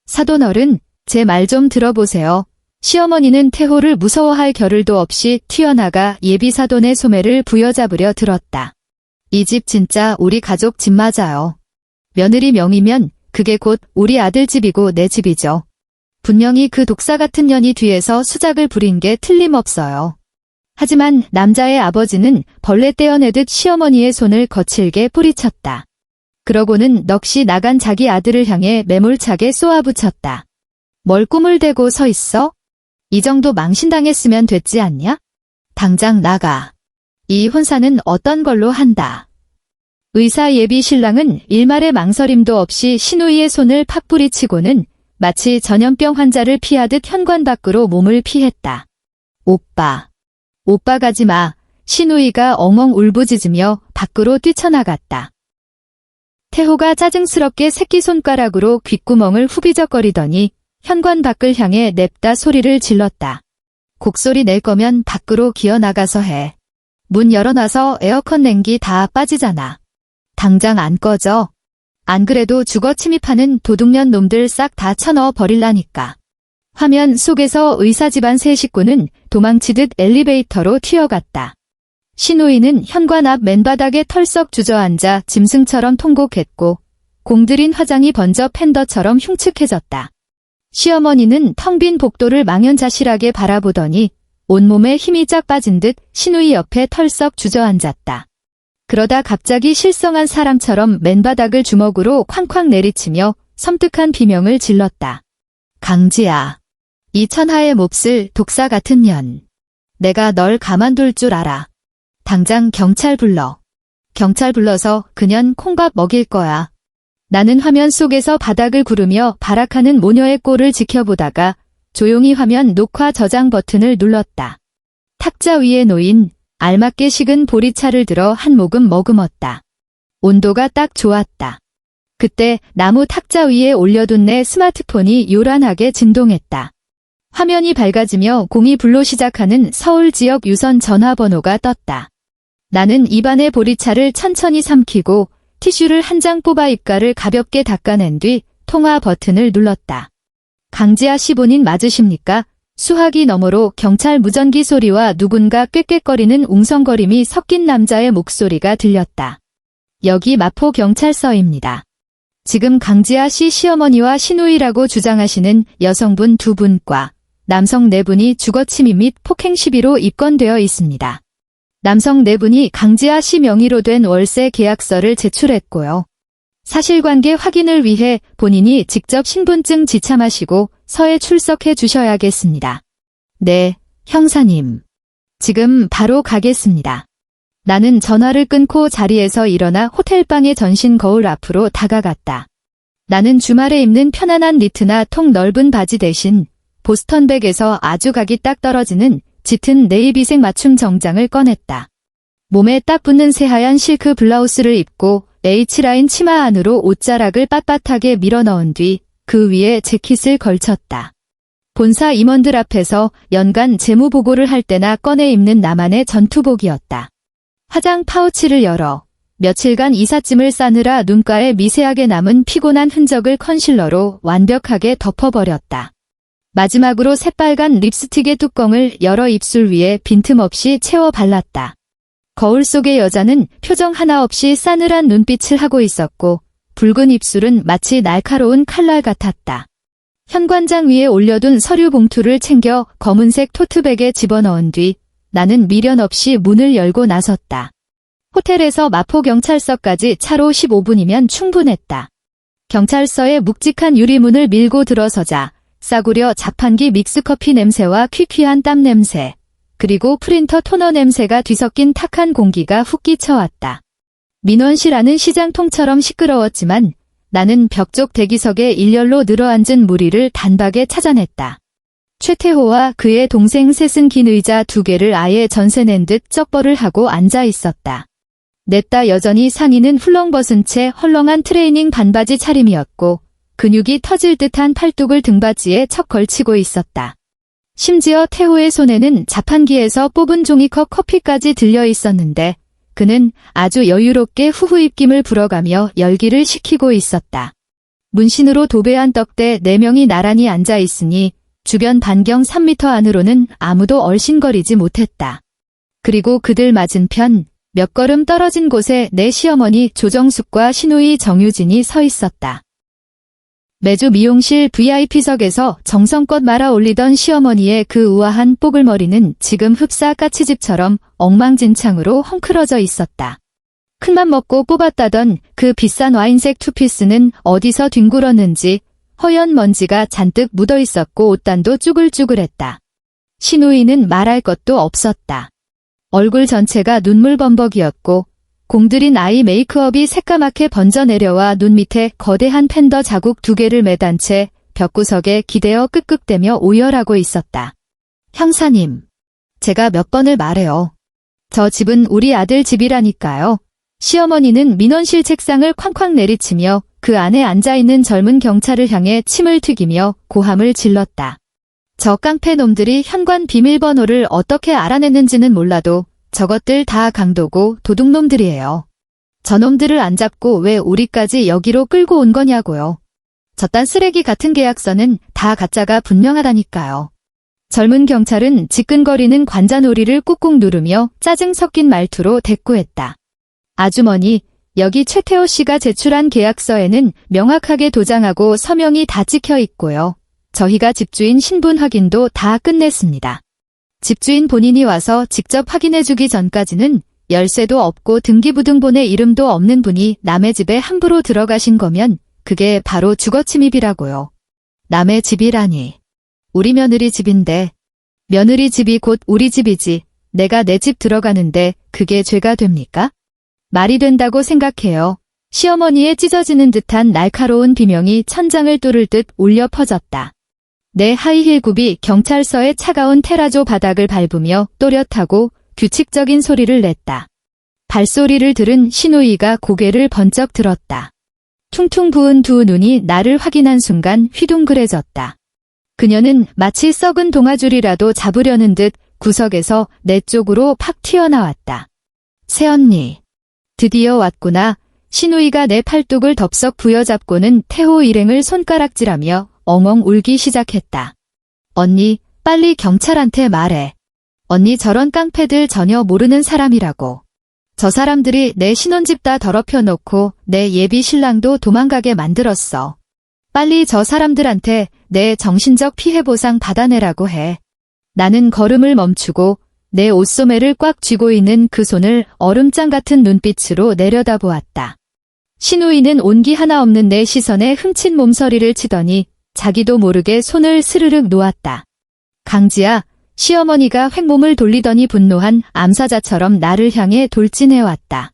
사돈어른, 제 말 좀 들어보세요. 시어머니는 태호를 무서워할 겨를도 없이 튀어나가 예비사돈의 소매를 부여잡으려 들었다. 이 집 진짜 우리 가족 집 맞아요. 며느리 명의면 그게 곧 우리 아들 집이고 내 집이죠. 분명히 그 독사 같은 년이 뒤에서 수작을 부린 게 틀림없어요. 하지만 남자의 아버지는 벌레 떼어내듯 시어머니의 손을 거칠게 뿌리쳤다. 그러고는 넋이 나간 자기 아들을 향해 매몰차게 쏘아붙였다. 뭘 꿈을 대고 서 있어? 이 정도 망신당했으면 됐지 않냐? 당장 나가. 이 혼사는 어떤 걸로 한다. 의사 예비 신랑은 일말의 망설임도 없이 신우이의 손을 팍 뿌리치고는 마치 전염병 환자를 피하듯 현관 밖으로 몸을 피했다. 오빠. 오빠 가지 마. 신우이가 엉엉 울부짖으며 밖으로 뛰쳐나갔다. 태호가 짜증스럽게 새끼손가락으로 귓구멍을 후비적거리더니 현관 밖을 향해 냅다 소리를 질렀다. 곡소리 낼 거면 밖으로 기어나가서 해. 문 열어놔서 에어컨 냉기 다 빠지잖아. 당장 안 꺼져. 안 그래도 주거 침입하는 도둑년 놈들 싹 다 쳐넣어 버릴라니까. 화면 속에서 의사 집안 세 식구는 도망치듯 엘리베이터로 튀어갔다. 신우이는 현관 앞 맨바닥에 털썩 주저앉아 짐승처럼 통곡했고 공들인 화장이 번져 팬더처럼 흉측해졌다. 시어머니는 텅 빈 복도를 망연자실하게 바라보더니 온몸에 힘이 쫙 빠진 듯 신우이 옆에 털썩 주저앉았다. 그러다 갑자기 실성한 사람처럼 맨바닥을 주먹으로 쾅쾅 내리치며 섬뜩한 비명을 질렀다. 강지야. 이 천하의 몹쓸 독사 같은 년. 내가 널 가만둘 줄 알아. 당장 경찰 불러. 경찰 불러서 그년 콩밥 먹일 거야. 나는 화면 속에서 바닥을 구르며 발악하는 모녀의 꼴을 지켜보다가 조용히 화면 녹화 저장 버튼을 눌렀다. 탁자 위에 놓인 알맞게 식은 보리차를 들어 한 모금 머금었다. 온도가 딱 좋았다. 그때 나무 탁자 위에 올려둔 내 스마트폰이 요란하게 진동했다. 화면이 밝아지며 02불로 시작하는 서울 지역 유선 전화번호가 떴다. 나는 입안의 보리차를 천천히 삼키고 티슈를 한 장 뽑아 입가를 가볍게 닦아낸 뒤 통화 버튼을 눌렀다. 강지아 씨 본인 맞으십니까? 수화기 너머로 경찰 무전기 소리와 누군가 꾀꾀거리는 웅성거림이 섞인 남자의 목소리가 들렸다. 여기 마포경찰서입니다. 지금 강지아 씨 시어머니와 신우이라고 주장하시는 여성분 2분과 남성 4분이 주거침입 및 폭행 시비로 입건되어 있습니다. 남성 4분이 강지아 씨 명의로 된 월세 계약서를 제출했고요. 사실관계 확인을 위해 본인이 직접 신분증 지참하시고 서에 출석해 주셔야겠습니다. 네, 형사님. 지금 바로 가겠습니다. 나는 전화를 끊고 자리에서 일어나 호텔방의 전신 거울 앞으로 다가갔다. 나는 주말에 입는 편안한 니트나 통 넓은 바지 대신 보스턴백에서 아주 각이 딱 떨어지는 짙은 네이비색 맞춤 정장을 꺼냈다. 몸에 딱 붙는 새하얀 실크 블라우스를 입고 H라인 치마 안으로 옷자락을 빳빳하게 밀어넣은 뒤 그 위에 재킷을 걸쳤다. 본사 임원들 앞에서 연간 재무보고를 할 때나 꺼내 입는 나만의 전투복이었다. 화장 파우치를 열어 며칠간 이삿짐을 싸느라 눈가에 미세하게 남은 피곤한 흔적을 컨실러로 완벽하게 덮어버렸다. 마지막으로 새빨간 립스틱의 뚜껑을 열어 입술 위에 빈틈없이 채워 발랐다. 거울 속의 여자는 표정 하나 없이 싸늘한 눈빛을 하고 있었고 붉은 입술은 마치 날카로운 칼날 같았다. 현관장 위에 올려둔 서류 봉투를 챙겨 검은색 토트백에 집어넣은 뒤 나는 미련 없이 문을 열고 나섰다. 호텔에서 마포경찰서까지 차로 15분이면 충분했다. 경찰서의 묵직한 유리문을 밀고 들어서자 싸구려 자판기 믹스커피 냄새와 퀴퀴한 땀 냄새, 그리고 프린터 토너 냄새가 뒤섞인 탁한 공기가 훅 끼쳐왔다. 민원실 안은 시장통처럼 시끄러웠지만 나는 벽쪽 대기석에 일렬로 늘어앉은 무리를 단박에 찾아냈다. 최태호와 그의 동생 셋은 긴 의자 2개를 아예 전세낸 듯 쩍벌을 하고 앉아 있었다. 냈다 여전히 상의는 훌렁 벗은 채 헐렁한 트레이닝 반바지 차림이었고 근육이 터질 듯한 팔뚝을 등받이에 척 걸치고 있었다. 심지어 태호의 손에는 자판기에서 뽑은 종이컵 커피까지 들려 있었는데 그는 아주 여유롭게 후후 입김을 불어가며 열기를 식히고 있었다. 문신으로 도배한 떡대 4명이 나란히 앉아 있으니 주변 반경 3m 안으로는 아무도 얼씬거리지 못했다. 그리고 그들 맞은편 몇 걸음 떨어진 곳에 내 시어머니 조정숙과 시누이 정유진이 서 있었다. 매주 미용실 VIP석에서 정성껏 말아 올리던 시어머니의 그 우아한 뽀글머리는 지금 흡사 까치집처럼 엉망진창으로 헝클어져 있었다. 큰맘 먹고 뽑았다던 그 비싼 와인색 투피스는 어디서 뒹굴었는지 허연 먼지가 잔뜩 묻어 있었고 옷단도 쭈글쭈글했다. 시누이는 말할 것도 없었다. 얼굴 전체가 눈물 범벅이었고 공들인 아이 메이크업이 새까맣게 번져 내려와 눈 밑에 거대한 팬더 자국 2개를 매단 채 벽구석에 기대어 끄끄대며 오열하고 있었다. 형사님, 제가 몇 번을 말해요. 저 집은 우리 아들 집이라니까요. 시어머니는 민원실 책상을 쾅쾅 내리치며 그 안에 앉아있는 젊은 경찰을 향해 침을 튀기며 고함을 질렀다. 저 깡패 놈들이 현관 비밀번호를 어떻게 알아냈는지는 몰라도 저것들 다 강도고 도둑놈들이에요. 저놈들을 안 잡고 왜 우리까지 여기로 끌고 온 거냐고요. 저딴 쓰레기 같은 계약서는 다 가짜가 분명하다니까요. 젊은 경찰은 지끈거리는 관자놀이를 꾹꾹 누르며 짜증 섞인 말투로 대꾸했다. 아주머니, 여기 최태호 씨가 제출한 계약서에는 명확하게 도장하고 서명이 다 찍혀 있고요. 저희가 집주인 신분 확인도 다 끝냈습니다. 집주인 본인이 와서 직접 확인해주기 전까지는 열쇠도 없고 등기부등본에 이름도 없는 분이 남의 집에 함부로 들어가신 거면 그게 바로 주거침입이라고요. 남의 집이라니. 우리 며느리 집인데. 며느리 집이 곧 우리 집이지. 내가 내 집 들어가는데 그게 죄가 됩니까? 말이 된다고 생각해요. 시어머니의 찢어지는 듯한 날카로운 비명이 천장을 뚫을 듯 울려 퍼졌다. 내 하이힐 굽이 경찰서의 차가운 테라조 바닥을 밟으며 또렷하고 규칙적인 소리를 냈다. 발소리를 들은 시누이가 고개를 번쩍 들었다. 퉁퉁 부은 2 눈이 나를 확인한 순간 휘둥그레졌다. 그녀는 마치 썩은 동아줄이라도 잡으려는 듯 구석에서 내 쪽으로 팍 튀어나왔다. 새언니. 드디어 왔구나. 시누이가 내 팔뚝을 덥석 부여잡고는 태호 일행을 손가락질하며 엉엉 울기 시작했다. 언니, 빨리 경찰한테 말해. 언니 저런 깡패들 전혀 모르는 사람이라고. 저 사람들이 내 신혼집 다 더럽혀 놓고 내 예비 신랑도 도망가게 만들었어. 빨리 저 사람들한테 내 정신적 피해 보상 받아내라고 해. 나는 걸음을 멈추고 내 옷소매를 꽉 쥐고 있는 그 손을 얼음장 같은 눈빛으로 내려다보았다. 시누이는 온기 하나 없는 내 시선에 흠칫 몸서리를 치더니 자기도 모르게 손을 스르륵 놓았다. 강지야, 시어머니가 횡몸을 돌리더니 분노한 암사자처럼 나를 향해 돌진해왔다.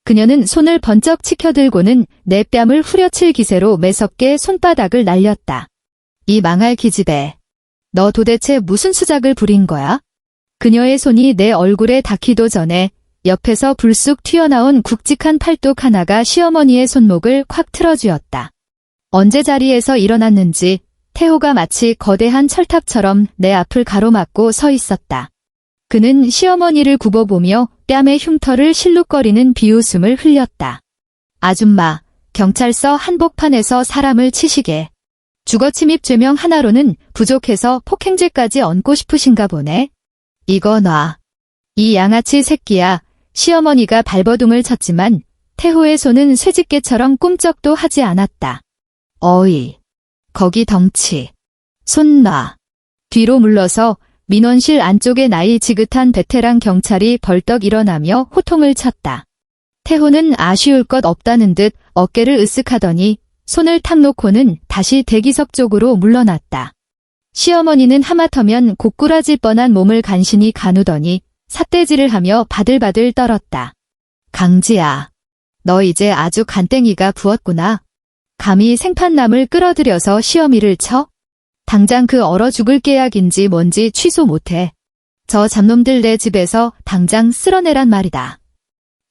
그녀는 손을 번쩍 치켜들고는 내 뺨을 후려칠 기세로 매섭게 손바닥을 날렸다. 이 망할 기집애. 너 도대체 무슨 수작을 부린 거야? 그녀의 손이 내 얼굴에 닿기도 전에 옆에서 불쑥 튀어나온 굵직한 팔뚝 하나가 시어머니의 손목을 콱 틀어쥐었다. 언제 자리에서 일어났는지 태호가 마치 거대한 철탑처럼 내 앞을 가로막고 서 있었다. 그는 시어머니를 굽어보며 뺨의 흉터를 실룩거리는 비웃음을 흘렸다. 아줌마, 경찰서 한복판에서 사람을 치시게. 주거침입 죄명 하나로는 부족해서 폭행죄까지 얹고 싶으신가 보네. 이거 놔. 이 양아치 새끼야. 시어머니가 발버둥을 쳤지만 태호의 손은 쇠집게처럼 꿈쩍도 하지 않았다. 어이, 거기 덩치. 손 놔. 뒤로 물러서 민원실 안쪽에 나이 지긋한 베테랑 경찰이 벌떡 일어나며 호통을 쳤다. 태호는 아쉬울 것 없다는 듯 어깨를 으쓱하더니 손을 탁 놓고는 다시 대기석 쪽으로 물러났다. 시어머니는 하마터면 고꾸라질 뻔한 몸을 간신히 가누더니 삿대질을 하며 바들바들 떨었다. 강지야, 너 이제 아주 간땡이가 부었구나. 감히 생판남을 끌어들여서 시어미를 쳐? 당장 그 얼어 죽을 계약인지 뭔지 취소 못해. 저 잡놈들 내 집에서 당장 쓸어내란 말이다.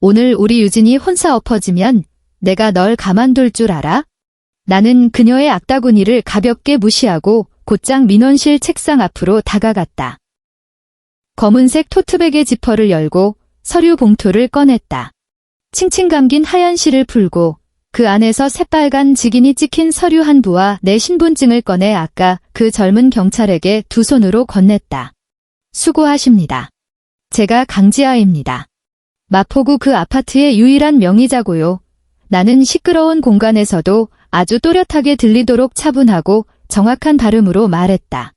오늘 우리 유진이 혼사 엎어지면 내가 널 가만둘 줄 알아? 나는 그녀의 악다구니를 가볍게 무시하고 곧장 민원실 책상 앞으로 다가갔다. 검은색 토트백의 지퍼를 열고 서류 봉투를 꺼냈다. 칭칭 감긴 하얀 실을 풀고 그 안에서 새빨간 직인이 찍힌 서류 한 부와 내 신분증을 꺼내 아까 그 젊은 경찰에게 두 손으로 건넸다. 수고하십니다. 제가 강지아입니다. 마포구 그 아파트의 유일한 명의자고요. 나는 시끄러운 공간에서도 아주 또렷하게 들리도록 차분하고 정확한 발음으로 말했다.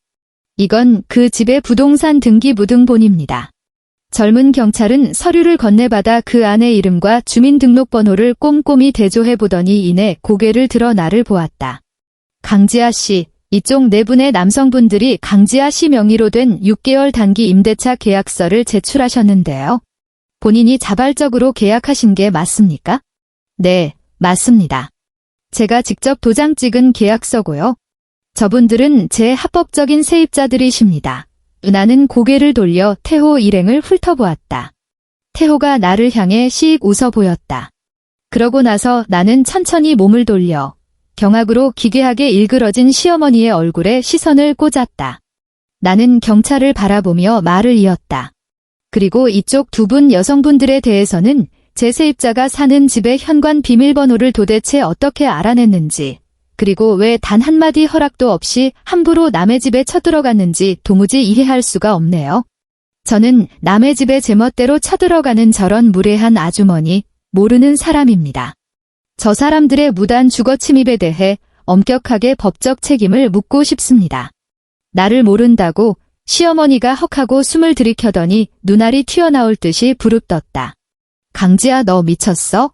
이건 그 집의 부동산 등기부등본입니다. 젊은 경찰은 서류를 건네받아 그 안의 이름과 주민등록번호를 꼼꼼히 대조해보더니 이내 고개를 들어 나를 보았다. 강지아 씨, 이쪽 네 분의 남성분들이 강지아 씨 명의로 된 6개월 단기 임대차 계약서를 제출하셨는데요. 본인이 자발적으로 계약하신 게 맞습니까? 네, 맞습니다. 제가 직접 도장 찍은 계약서고요. 저분들은 제 합법적인 세입자들이십니다. 나는 고개를 돌려 태호 일행을 훑어보았다. 태호가 나를 향해 씩 웃어 보였다. 그러고 나서 나는 천천히 몸을 돌려 경악으로 기괴하게 일그러진 시어머니의 얼굴에 시선을 꽂았다. 나는 경찰을 바라보며 말을 이었다. 그리고 이쪽 두 분 여성분들에 대해서는 제 세입자가 사는 집의 현관 비밀번호를 도대체 어떻게 알아냈는지, 그리고 왜 단 한마디 허락도 없이 함부로 남의 집에 쳐들어갔는지 도무지 이해할 수가 없네요. 저는 남의 집에 제멋대로 쳐들어가는 저런 무례한 아주머니 모르는 사람입니다. 저 사람들의 무단 주거 침입에 대해 엄격하게 법적 책임을 묻고 싶습니다. 나를 모른다고 시어머니가 헉하고 숨을 들이켜더니 눈알이 튀어나올 듯이 부릅떴다. 강지아, 너 미쳤어?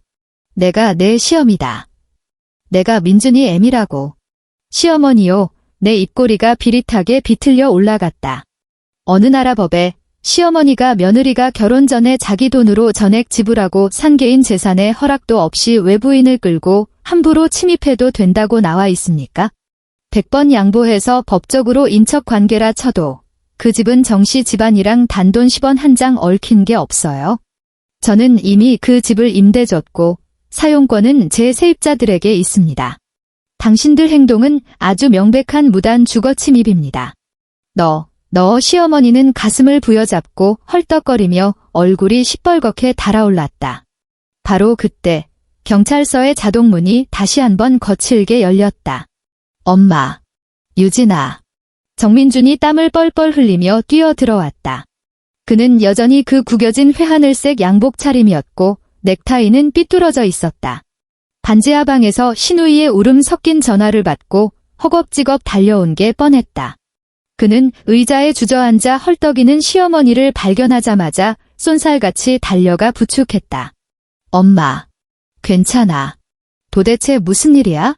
내가 내 시어미다. 내가 민준이 애미라고. 시어머니요. 내 입꼬리가 비릿하게 비틀려 올라갔다. 어느 나라 법에 시어머니가 며느리가 결혼 전에 자기 돈으로 전액 지불하고 산 개인 재산에 허락도 없이 외부인을 끌고 함부로 침입해도 된다고 나와 있습니까? 100번 양보해서 법적으로 인척관계라 쳐도 그 집은 정씨 집안이랑 단돈 10원 한 장 얽힌 게 없어요. 저는 이미 그 집을 임대 줬고 사용권은 제 세입자들에게 있습니다. 당신들 행동은 아주 명백한 무단 주거 침입입니다. 너 시어머니는 가슴을 부여잡고 헐떡거리며 얼굴이 시뻘겋게 달아올랐다. 바로 그때 경찰서의 자동문이 다시 한번 거칠게 열렸다. 엄마, 유진아. 정민준이 땀을 뻘뻘 흘리며 뛰어들어왔다. 그는 여전히 그 구겨진 회하늘색 양복 차림이었고 넥타이는 삐뚤어져 있었다. 반지하방에서 신우이의 울음 섞인 전화를 받고 허겁지겁 달려온 게 뻔했다. 그는 의자에 주저앉아 헐떡이는 시어머니를 발견하자마자 쏜살같이 달려가 부축했다. 엄마, 괜찮아. 도대체 무슨 일이야?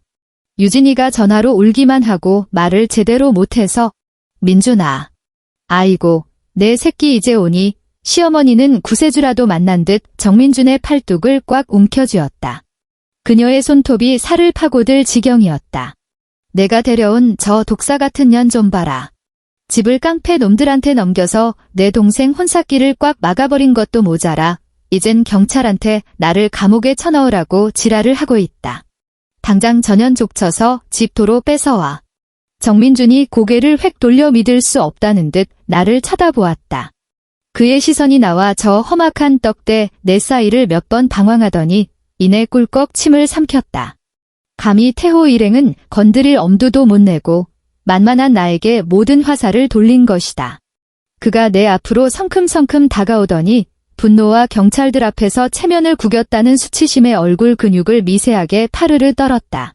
유진이가 전화로 울기만 하고 말을 제대로 못해서. 민준아. 아이고, 내 새끼 이제 오니. 시어머니는 구세주라도 만난 듯 정민준의 팔뚝을 꽉 움켜쥐었다. 그녀의 손톱이 살을 파고들 지경이었다. 내가 데려온 저 독사 같은 년 좀 봐라. 집을 깡패 놈들한테 넘겨서 내 동생 혼사기를 꽉 막아버린 것도 모자라 이젠 경찰한테 나를 감옥에 쳐넣으라고 지랄을 하고 있다. 당장 전현 족쳐서 집 도로 뺏어와. 정민준이 고개를 획 돌려 믿을 수 없다는 듯 나를 쳐다보았다. 그의 시선이 나와 저 험악한 떡대 내 사이를 몇 번 방황하더니 이내 꿀꺽 침을 삼켰다. 감히 태호 일행은 건드릴 엄두도 못 내고 만만한 나에게 모든 화살을 돌린 것이다. 그가 내 앞으로 성큼성큼 다가오더니 분노와 경찰들 앞에서 체면을 구겼다는 수치심에 얼굴 근육을 미세하게 파르르 떨었다.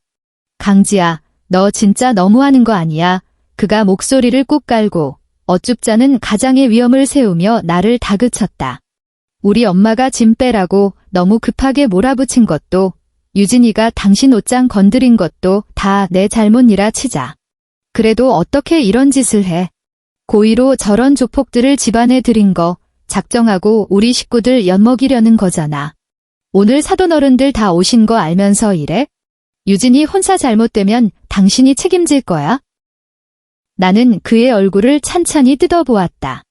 강지야, 너 진짜 너무하는 거 아니야? 그가 목소리를 꾹 깔고 어쭙자는 가장의 위험을 세우며 나를 다그쳤다. 우리 엄마가 짐 빼라고 너무 급하게 몰아붙인 것도, 유진이가 당신 옷장 건드린 것도 다 내 잘못이라 치자. 그래도 어떻게 이런 짓을 해? 고의로 저런 조폭들을 집안에 들인 거 작정하고 우리 식구들 엿먹이려는 거잖아. 오늘 사돈어른들 다 오신 거 알면서 이래? 유진이 혼자 잘못되면 당신이 책임질 거야? 나는 그의 얼굴을 찬찬히 뜯어보았다.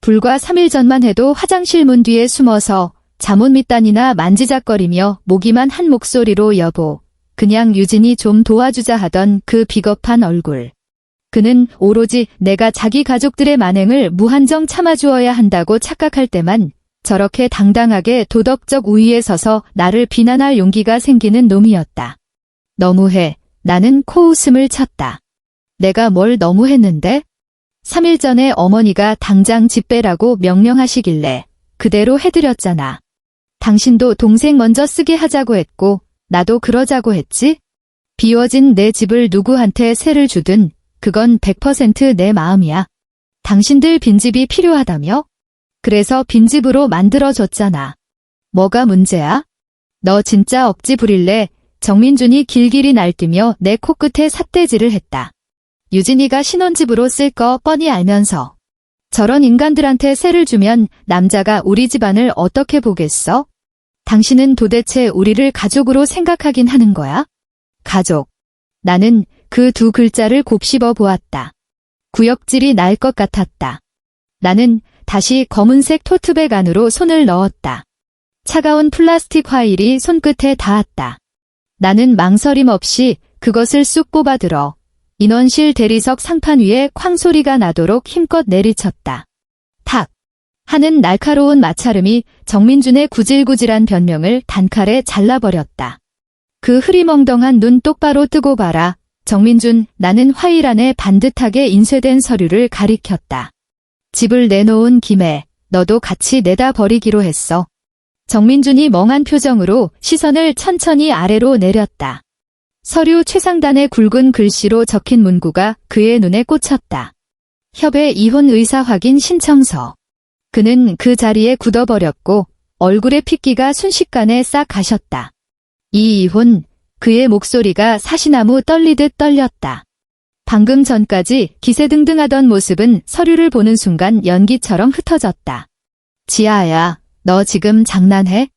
불과 3일 전만 해도 화장실 문 뒤에 숨어서 잠옷 밑단이나 만지작거리며 모기만 한 목소리로 여보, 그냥 유진이 좀 도와주자 하던 그 비겁한 얼굴. 그는 오로지 내가 자기 가족들의 만행을 무한정 참아주어야 한다고 착각할 때만 저렇게 당당하게 도덕적 우위에 서서 나를 비난할 용기가 생기는 놈이었다. 너무해. 나는 코웃음을 쳤다. 내가 뭘 너무했는데? 3일 전에 어머니가 당장 집 빼라고 명령하시길래 그대로 해드렸잖아. 당신도 동생 먼저 쓰게 하자고 했고 나도 그러자고 했지? 비워진 내 집을 누구한테 세를 주든 그건 100% 내 마음이야. 당신들 빈집이 필요하다며? 그래서 빈집으로 만들어줬잖아. 뭐가 문제야? 너 진짜 억지 부릴래? 정민준이 길길이 날뛰며 내 코끝에 삿대질을 했다. 유진이가 신혼집으로 쓸 거 뻔히 알면서 저런 인간들한테 세를 주면 남자가 우리 집안을 어떻게 보겠어? 당신은 도대체 우리를 가족으로 생각하긴 하는 거야? 가족. 나는 그 두 글자를 곱씹어 보았다. 구역질이 날 것 같았다. 나는 다시 검은색 토트백 안으로 손을 넣었다. 차가운 플라스틱 화일이 손끝에 닿았다. 나는 망설임 없이 그것을 쑥 뽑아들어 인원실 대리석 상판 위에 쾅 소리가 나도록 힘껏 내리쳤다. 탁! 하는 날카로운 마찰음이 정민준의 구질구질한 변명을 단칼에 잘라버렸다. 그 흐리멍덩한 눈 똑바로 뜨고 봐라. 정민준, 나는 화일 안에 반듯하게 인쇄된 서류를 가리켰다. 집을 내놓은 김에 너도 같이 내다 버리기로 했어. 정민준이 멍한 표정으로 시선을 천천히 아래로 내렸다. 서류 최상단의 굵은 글씨로 적힌 문구가 그의 눈에 꽂혔다. 협의 이혼 의사 확인 신청서. 그는 그 자리에 굳어버렸고 얼굴의 핏기가 순식간에 싹 가셨다. 이 이혼, 그의 목소리가 사시나무 떨리듯 떨렸다. 방금 전까지 기세등등하던 모습은 서류를 보는 순간 연기처럼 흩어졌다. 지아야, 너 지금 장난해?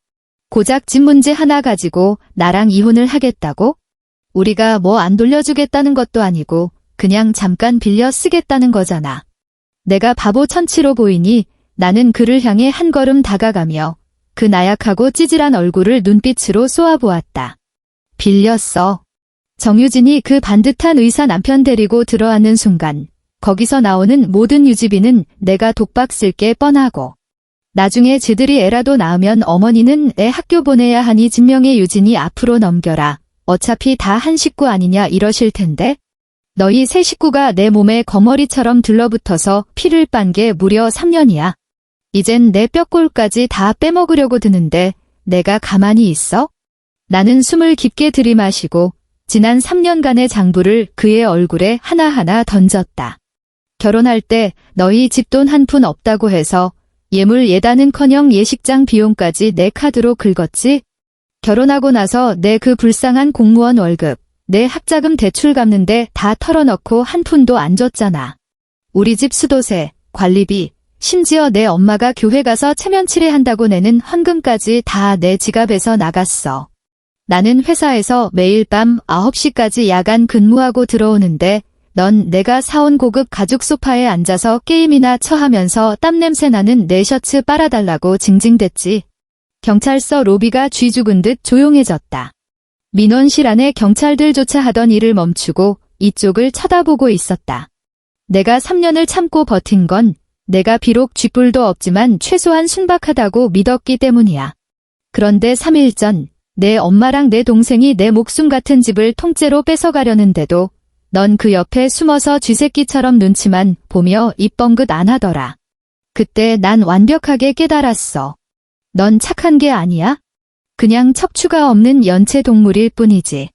고작 집 문제 하나 가지고 나랑 이혼을 하겠다고? 우리가 뭐 안 돌려주겠다는 것도 아니고 그냥 잠깐 빌려 쓰겠다는 거잖아. 내가 바보 천치로 보이니 나는 그를 향해 한 걸음 다가가며 그 나약하고 찌질한 얼굴을 눈빛으로 쏘아보았다. 빌렸어. 정유진이 그 반듯한 의사 남편 데리고 들어앉는 순간 거기서 나오는 모든 유지비는 내가 독박 쓸 게 뻔하고 나중에 쟤들이 애라도 낳으면 어머니는 애 학교 보내야 하니 진명의 유진이 앞으로 넘겨라. 어차피 다 한 식구 아니냐 이러실 텐데. 너희 세 식구가 내 몸에 거머리처럼 들러붙어서 피를 빤 게 무려 3년이야. 이젠 내 뼈골까지 다 빼먹으려고 드는데 내가 가만히 있어? 나는 숨을 깊게 들이마시고 지난 3년간의 장부를 그의 얼굴에 하나하나 던졌다. 결혼할 때 너희 집돈 한 푼 없다고 해서 예물 예단은커녕 예식장 비용까지 내 카드로 긁었지? 결혼하고 나서 내 그 불쌍한 공무원 월급, 내 학자금 대출 갚는데 다 털어넣고 한 푼도 안 줬잖아. 우리 집 수도세, 관리비, 심지어 내 엄마가 교회 가서 체면 칠해한다고 내는 헌금까지 다 내 지갑에서 나갔어. 나는 회사에서 매일 밤 9시까지 야간 근무하고 들어오는데 넌 내가 사온 고급 가죽 소파에 앉아서 게임이나 처하면서 땀냄새 나는 내 셔츠 빨아달라고 징징댔지. 경찰서 로비가 쥐 죽은 듯 조용해졌다. 민원실 안에 경찰들조차 하던 일을 멈추고 이쪽을 쳐다보고 있었다. 내가 3년을 참고 버틴 건 내가 비록 쥐뿔도 없지만 최소한 순박하다고 믿었기 때문이야. 그런데 3일 전 내 엄마랑 내 동생이 내 목숨 같은 집을 통째로 뺏어가려는데도 넌 그 옆에 숨어서 쥐새끼처럼 눈치만 보며 입 뻥긋 안 하더라. 그때 난 완벽하게 깨달았어. 넌 착한 게 아니야? 그냥 척추가 없는 연체 동물일 뿐이지.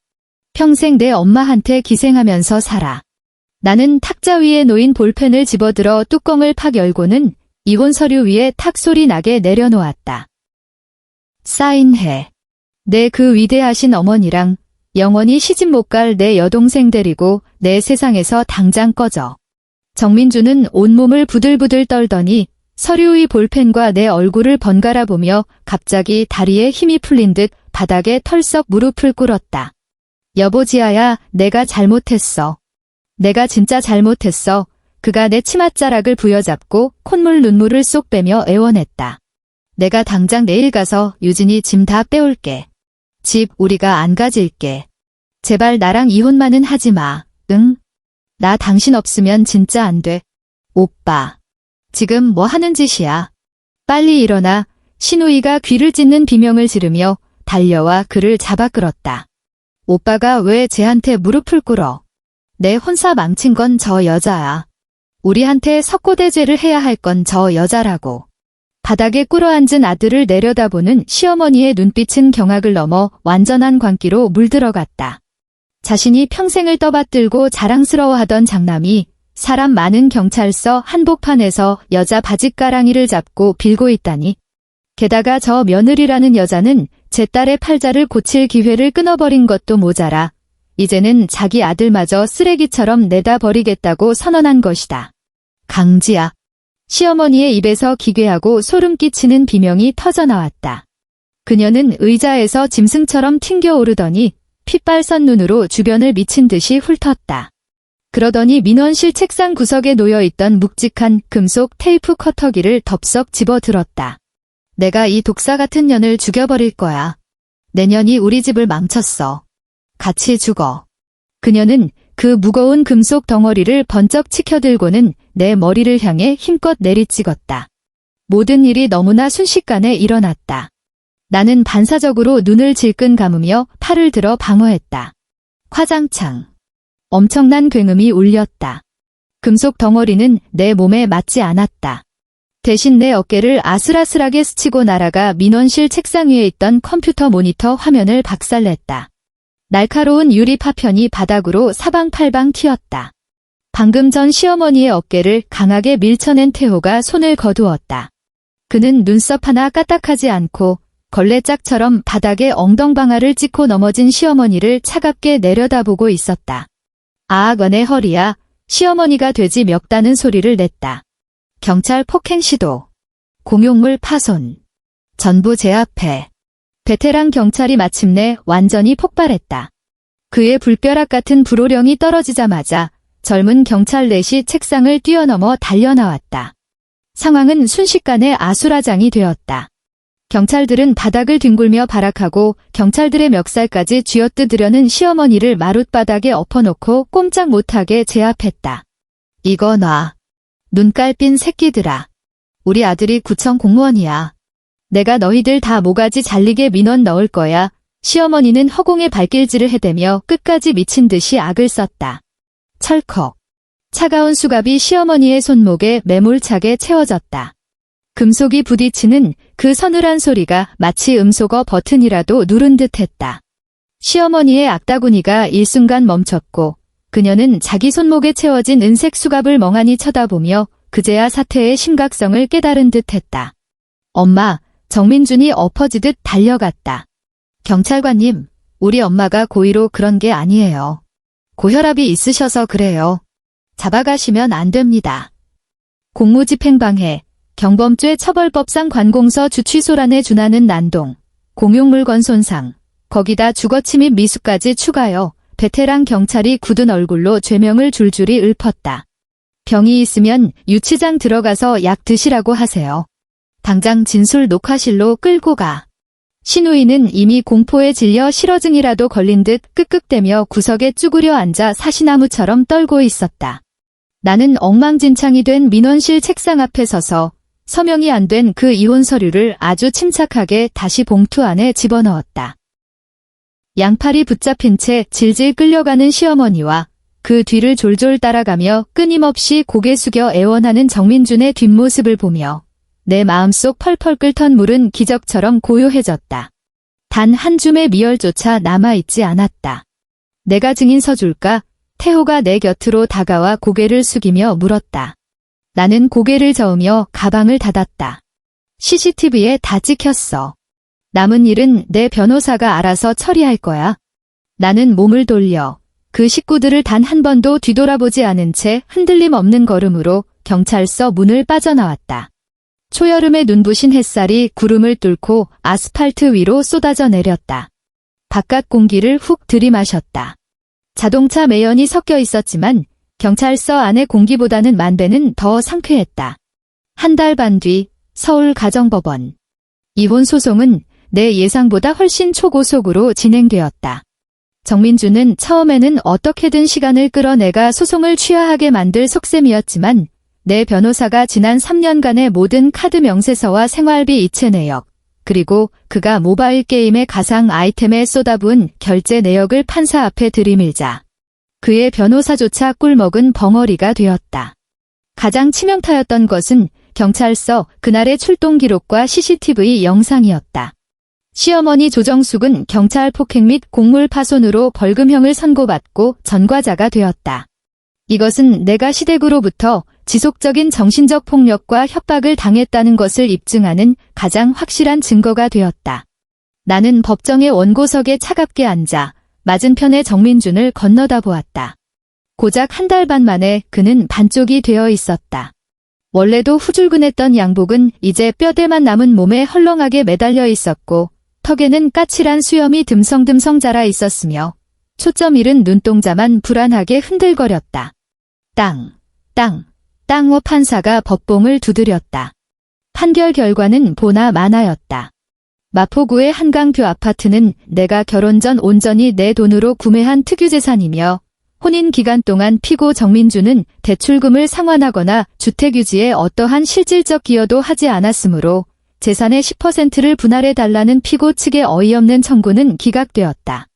평생 내 엄마한테 기생하면서 살아. 나는 탁자 위에 놓인 볼펜을 집어들어 뚜껑을 팍 열고는 이혼 서류 위에 탁 소리 나게 내려놓았다. 사인해. 내 그 위대하신 어머니랑 영원히 시집 못 갈 내 여동생 데리고 내 세상에서 당장 꺼져. 정민주는 온몸을 부들부들 떨더니 서류 위 볼펜과 내 얼굴을 번갈아 보며 갑자기 다리에 힘이 풀린 듯 바닥에 털썩 무릎을 꿇었다. 여보 지아야, 내가 잘못했어. 내가 진짜 잘못했어. 그가 내 치맛자락을 부여잡고 콧물 눈물을 쏙 빼며 애원했다. 내가 당장 내일 가서 유진이 짐 다 빼올게. 집 우리가 안 가질게. 제발 나랑 이혼만은 하지 마. 응? 나 당신 없으면 진짜 안 돼. 오빠. 지금 뭐 하는 짓이야? 빨리 일어나. 신우이가 귀를 찢는 비명을 지르며 달려와 그를 잡아 끌었다. 오빠가 왜 쟤한테 무릎을 꿇어? 내 혼사 망친 건 저 여자야. 우리한테 석고대죄를 해야 할 건 저 여자라고. 바닥에 꿇어앉은 아들을 내려다보는 시어머니의 눈빛은 경악을 넘어 완전한 광기로 물들어갔다. 자신이 평생을 떠받들고 자랑스러워하던 장남이 사람 많은 경찰서 한복판에서 여자 바짓가랑이를 잡고 빌고 있다니. 게다가 저 며느리라는 여자는 제 딸의 팔자를 고칠 기회를 끊어버린 것도 모자라 이제는 자기 아들마저 쓰레기처럼 내다 버리겠다고 선언한 것이다. 강지아. 시어머니의 입에서 기괴하고 소름 끼치는 비명이 터져나왔다. 그녀는 의자에서 짐승처럼 튕겨오르더니 핏발선 눈으로 주변을 미친 듯이 훑었다. 그러더니 민원실 책상 구석에 놓여있던 묵직한 금속 테이프 커터기를 덥석 집어들었다. 내가 이 독사 같은 년을 죽여버릴 거야. 내 년이 우리 집을 망쳤어. 같이 죽어. 그녀는 그 무거운 금속 덩어리를 번쩍 치켜들고는 내 머리를 향해 힘껏 내리찍었다. 모든 일이 너무나 순식간에 일어났다. 나는 반사적으로 눈을 질끈 감으며 팔을 들어 방어했다. 화장창. 엄청난 굉음이 울렸다. 금속 덩어리는 내 몸에 맞지 않았다. 대신 내 어깨를 아슬아슬하게 스치고 날아가 민원실 책상 위에 있던 컴퓨터 모니터 화면을 박살냈다. 날카로운 유리 파편이 바닥으로 사방팔방 튀었다. 방금 전 시어머니의 어깨를 강하게 밀쳐낸 태호가 손을 거두었다. 그는 눈썹 하나 까딱하지 않고 걸레짝처럼 바닥에 엉덩방아를 찍고 넘어진 시어머니를 차갑게 내려다보고 있었다. 아악 내 허리야. 시어머니가 돼지 멱다는 소리를 냈다. 경찰 폭행 시도. 공용물 파손. 전부 제 앞에. 베테랑 경찰이 마침내 완전히 폭발했다. 그의 불벼락 같은 불호령이 떨어지자마자 젊은 경찰 넷이 책상을 뛰어넘어 달려나왔다. 상황은 순식간에 아수라장이 되었다. 경찰들은 바닥을 뒹굴며 발악하고 경찰들의 멱살까지 쥐어뜯으려는 시어머니를 마룻바닥에 엎어놓고 꼼짝 못하게 제압했다. 이거 놔. 눈깔핀 새끼들아. 우리 아들이 구청 공무원이야. 내가 너희들 다 모가지 잘리게 민원 넣을 거야. 시어머니는 허공에 발길질을 해대며 끝까지 미친 듯이 악을 썼다. 철컥. 차가운 수갑이 시어머니의 손목에 매몰차게 채워졌다. 금속이 부딪히는 그 서늘한 소리가 마치 음소거 버튼이라도 누른 듯했다. 시어머니의 악다구니가 일순간 멈췄고 그녀는 자기 손목에 채워진 은색 수갑을 멍하니 쳐다보며 그제야 사태의 심각성을 깨달은 듯했다. 엄마, 정민준이 엎어지듯 달려갔다. 경찰관님, 우리 엄마가 고의로 그런 게 아니에요. 고혈압이 있으셔서 그래요. 잡아가시면 안 됩니다. 공무집행방해, 경범죄 처벌법상 관공서 주취소란에 준하는 난동, 공용물건 손상, 거기다 주거침입 미수까지 추가요. 베테랑 경찰이 굳은 얼굴로 죄명을 줄줄이 읊었다. 병이 있으면 유치장 들어가서 약 드시라고 하세요. 당장 진술 녹화실로 끌고 가. 신우이는 이미 공포에 질려 실어증이라도 걸린 듯 끄끄대며 구석에 쭈그려 앉아 사시나무처럼 떨고 있었다. 나는 엉망진창이 된 민원실 책상 앞에 서서 서명이 안 된 그 이혼 서류를 아주 침착하게 다시 봉투 안에 집어넣었다. 양팔이 붙잡힌 채 질질 끌려가는 시어머니와 그 뒤를 졸졸 따라가며 끊임없이 고개 숙여 애원하는 정민준의 뒷모습을 보며 내 마음속 펄펄 끓던 물은 기적처럼 고요해졌다. 단 한 줌의 미열조차 남아있지 않았다. 내가 증인 서줄까? 태호가 내 곁으로 다가와 고개를 숙이며 물었다. 나는 고개를 저으며 가방을 닫았다. CCTV에 다 찍혔어. 남은 일은 내 변호사가 알아서 처리할 거야. 나는 몸을 돌려 그 식구들을 단 한 번도 뒤돌아보지 않은 채 흔들림 없는 걸음으로 경찰서 문을 빠져나왔다. 초여름에 눈부신 햇살이 구름을 뚫고 아스팔트 위로 쏟아져 내렸다. 바깥 공기를 훅 들이마셨다. 자동차 매연이 섞여 있었지만 경찰서 안의 공기보다는 만 배는 더 상쾌했다. 한 달 반 뒤 서울가정법원. 이혼 소송은 내 예상보다 훨씬 초고속으로 진행되었다. 정민주는 처음에는 어떻게든 시간을 끌어내가 소송을 취하하게 만들 속셈이었지만 내 변호사가 지난 3년간의 모든 카드 명세서와 생활비 이체 내역, 그리고 그가 모바일 게임의 가상 아이템에 쏟아부은 결제 내역을 판사 앞에 들이밀자 그의 변호사조차 꿀먹은 벙어리가 되었다. 가장 치명타였던 것은 경찰서 그날의 출동 기록과 CCTV 영상이었다. 시어머니 조정숙은 경찰 폭행 및 곡물 파손으로 벌금형을 선고받고 전과자가 되었다. 이것은 내가 시댁으로부터 지속적인 정신적 폭력과 협박을 당했다는 것을 입증하는 가장 확실한 증거가 되었다. 나는 법정의 원고석에 차갑게 앉아 맞은편의 정민준을 건너다 보았다. 고작 한 달 반 만에 그는 반쪽이 되어 있었다. 원래도 후줄근했던 양복은 이제 뼈대만 남은 몸에 헐렁하게 매달려 있었고 턱에는 까칠한 수염이 듬성듬성 자라 있었으며 초점 잃은 눈동자만 불안하게 흔들거렸다. 땅. 판사가 법봉을 두드렸다. 판결 결과는 보나 마나였다. 마포구의 한강뷰 아파트는 내가 결혼 전 온전히 내 돈으로 구매한 특유재산이며 혼인 기간 동안 피고 정민주는 대출금을 상환하거나 주택유지에 어떠한 실질적 기여도 하지 않았으므로 재산의 10%를 분할해달라는 피고 측의 어이없는 청구는 기각되었다.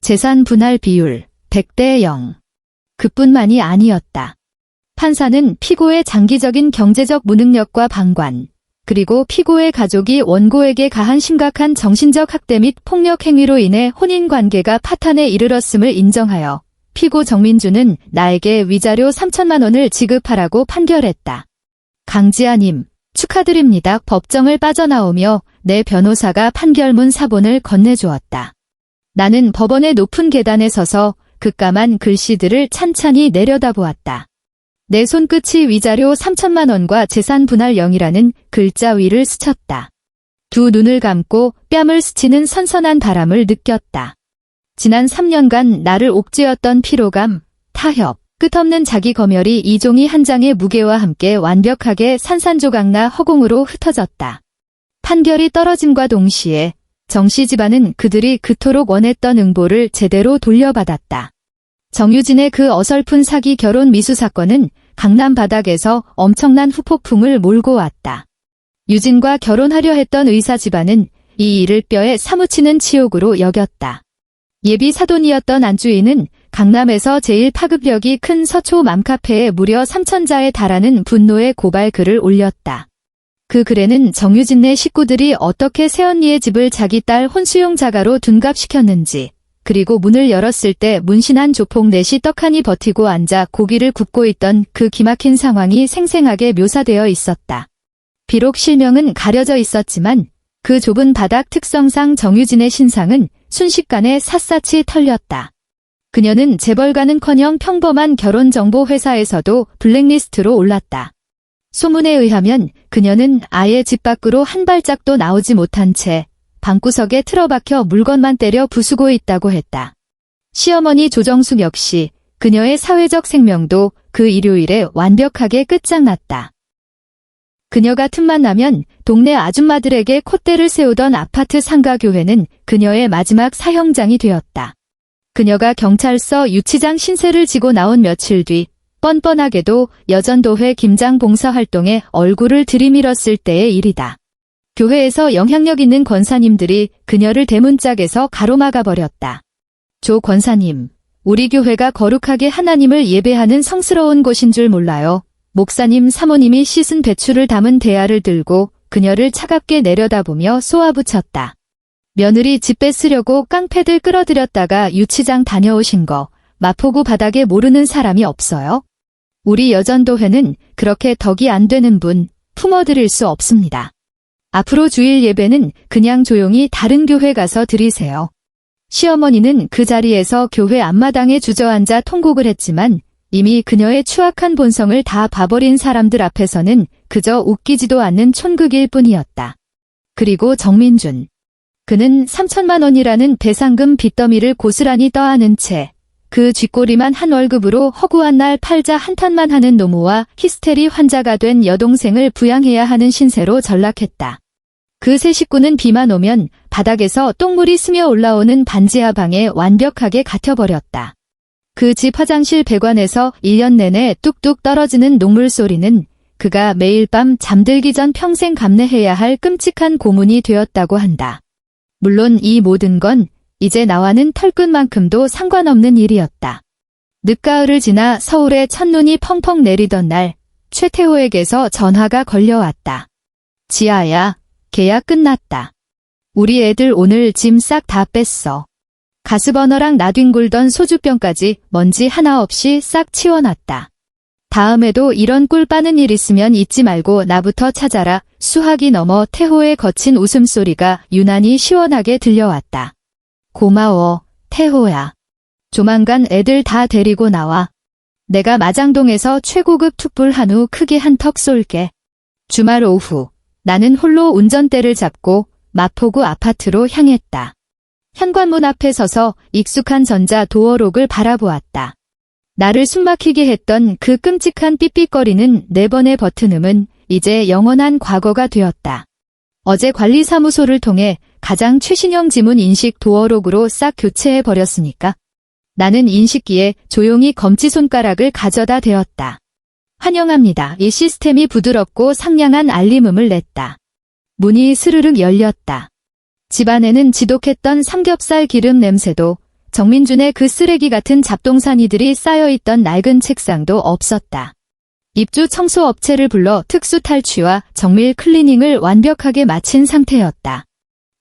재산 분할 비율 100대 0. 그뿐만이 아니었다. 판사는 피고의 장기적인 경제적 무능력과 방관, 그리고 피고의 가족이 원고에게 가한 심각한 정신적 학대 및 폭력 행위로 인해 혼인관계가 파탄에 이르렀음을 인정하여 피고 정민주는 나에게 위자료 3천만 원을 지급하라고 판결했다. 강지아님, 축하드립니다. 법정을 빠져나오며 내 변호사가 판결문 사본을 건네주었다. 나는 법원의 높은 계단에 서서 급감한 글씨들을 찬찬히 내려다보았다. 내 손끝이 위자료 3천만 원과 재산 분할 0이라는 글자 위를 스쳤다. 두 눈을 감고 뺨을 스치는 선선한 바람을 느꼈다. 지난 3년간 나를 옥죄었던 피로감, 타협, 끝없는 자기 검열이 이 종이 한 장의 무게와 함께 완벽하게 산산조각나 허공으로 흩어졌다. 판결이 떨어짐과 동시에 정씨 집안은 그들이 그토록 원했던 응보를 제대로 돌려받았다. 정유진의 그 어설픈 사기 결혼 미수 사건은 강남 바닥에서 엄청난 후폭풍을 몰고 왔다. 유진과 결혼하려 했던 의사 집안은 이 일을 뼈에 사무치는 치욕으로 여겼다. 예비 사돈이었던 안주인은 강남에서 제일 파급력이 큰 서초 맘카페에 무려 3,000자에 달하는 분노의 고발 글을 올렸다. 그 글에는 정유진네 식구들이 어떻게 새언니의 집을 자기 딸 혼수용 자가로 둔갑시켰는지, 그리고 문을 열었을 때 문신한 조폭 넷이 떡하니 버티고 앉아 고기를 굽고 있던 그 기막힌 상황이 생생하게 묘사되어 있었다. 비록 실명은 가려져 있었지만 그 좁은 바닥 특성상 정유진의 신상은 순식간에 샅샅이 털렸다. 그녀는 재벌가는커녕 평범한 결혼정보회사에서도 블랙리스트로 올랐다. 소문에 의하면 그녀는 아예 집 밖으로 한 발짝도 나오지 못한 채 방구석에 틀어박혀 물건만 때려 부수고 있다고 했다. 시어머니 조정숙 역시 그녀의 사회적 생명도 그 일요일에 완벽하게 끝장났다. 그녀가 틈만 나면 동네 아줌마들에게 콧대를 세우던 아파트 상가교회는 그녀의 마지막 사형장이 되었다. 그녀가 경찰서 유치장 신세를 지고 나온 며칠 뒤 뻔뻔하게도 여전도회 김장 봉사활동에 얼굴을 들이밀었을 때의 일이다. 교회에서 영향력 있는 권사님들이 그녀를 대문짝에서 가로막아 버렸다. 조 권사님, 우리 교회가 거룩하게 하나님을 예배하는 성스러운 곳인 줄 몰라요. 목사님 사모님이 씻은 배추를 담은 대야를 들고 그녀를 차갑게 내려다보며 쏘아붙였다. 며느리 집 뺏으려고 깡패들 끌어들였다가 유치장 다녀오신 거 마포구 바닥에 모르는 사람이 없어요? 우리 여전도회는 그렇게 덕이 안 되는 분 품어드릴 수 없습니다. 앞으로 주일 예배는 그냥 조용히 다른 교회 가서 드리세요. 시어머니는 그 자리에서 교회 앞마당에 주저앉아 통곡을 했지만 이미 그녀의 추악한 본성을 다 봐버린 사람들 앞에서는 그저 웃기지도 않는 촌극일 뿐이었다. 그리고 정민준. 그는 3천만 원이라는 배상금 빚더미를 고스란히 떠안은 채 그 쥐꼬리만 한 월급으로 허구한 날 팔자 한탄만 하는 노모와 히스테리 환자가 된 여동생을 부양해야 하는 신세로 전락했다. 그 세 식구는 비만 오면 바닥에서 똥물이 스며 올라오는 반지하 방에 완벽하게 갇혀버렸다. 그 집 화장실 배관에서 1년 내내 뚝뚝 떨어지는 녹물 소리는 그가 매일 밤 잠들기 전 평생 감내해야 할 끔찍한 고문이 되었다고 한다. 물론 이 모든 건 이제 나와는 털끝만큼도 상관없는 일이었다. 늦가을을 지나 서울에 첫눈이 펑펑 내리던 날 최태호에게서 전화가 걸려왔다. 지아야, 계약 끝났다. 우리 애들 오늘 짐 싹 다 뺐어. 가스버너랑 나뒹굴던 소주병까지 먼지 하나 없이 싹 치워놨다. 다음에도 이런 꿀 빠는 일 있으면 잊지 말고 나부터 찾아라. 수학이 넘어 태호의 거친 웃음소리가 유난히 시원하게 들려왔다. 고마워, 태호야. 조만간 애들 다 데리고 나와. 내가 마장동에서 최고급 툭불 한우 크게 한턱 쏠게. 주말 오후, 나는 홀로 운전대를 잡고 마포구 아파트로 향했다. 현관문 앞에 서서 익숙한 전자 도어록을 바라보았다. 나를 숨막히게 했던 그 끔찍한 삐삐거리는 4번의 버튼음은 이제 영원한 과거가 되었다. 어제 관리사무소를 통해 가장 최신형 지문 인식 도어록으로 싹 교체해버렸으니까. 나는 인식기에 조용히 검지손가락을 가져다 대었다. 환영합니다. 이 시스템이 부드럽고 상냥한 알림음을 냈다. 문이 스르륵 열렸다. 집안에는 지독했던 삼겹살 기름 냄새도 정민준의 그 쓰레기 같은 잡동사니들이 쌓여있던 낡은 책상도 없었다. 입주 청소 업체를 불러 특수 탈취와 정밀 클리닝을 완벽하게 마친 상태였다.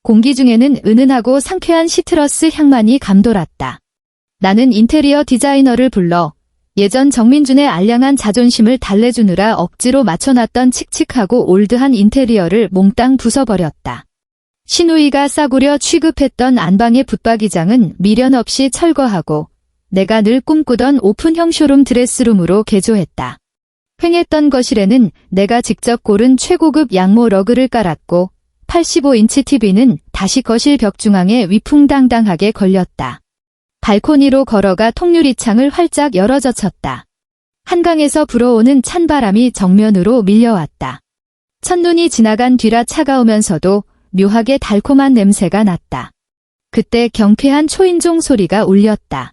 공기 중에는 은은하고 상쾌한 시트러스 향만이 감돌았다. 나는 인테리어 디자이너를 불러 예전 정민준의 알량한 자존심을 달래주느라 억지로 맞춰놨던 칙칙하고 올드한 인테리어를 몽땅 부숴버렸다. 신우이가 싸구려 취급했던 안방의 붙박이장은 미련 없이 철거하고 내가 늘 꿈꾸던 오픈형 쇼룸 드레스룸으로 개조했다. 횡했던 거실에는 내가 직접 고른 최고급 양모 러그를 깔았고 85인치 TV는 다시 거실 벽 중앙에 위풍당당하게 걸렸다. 발코니로 걸어가 통유리창을 활짝 열어젖혔다. 한강에서 불어오는 찬바람이 정면으로 밀려왔다. 첫눈이 지나간 뒤라 차가우면서도 묘하게 달콤한 냄새가 났다. 그때 경쾌한 초인종 소리가 울렸다.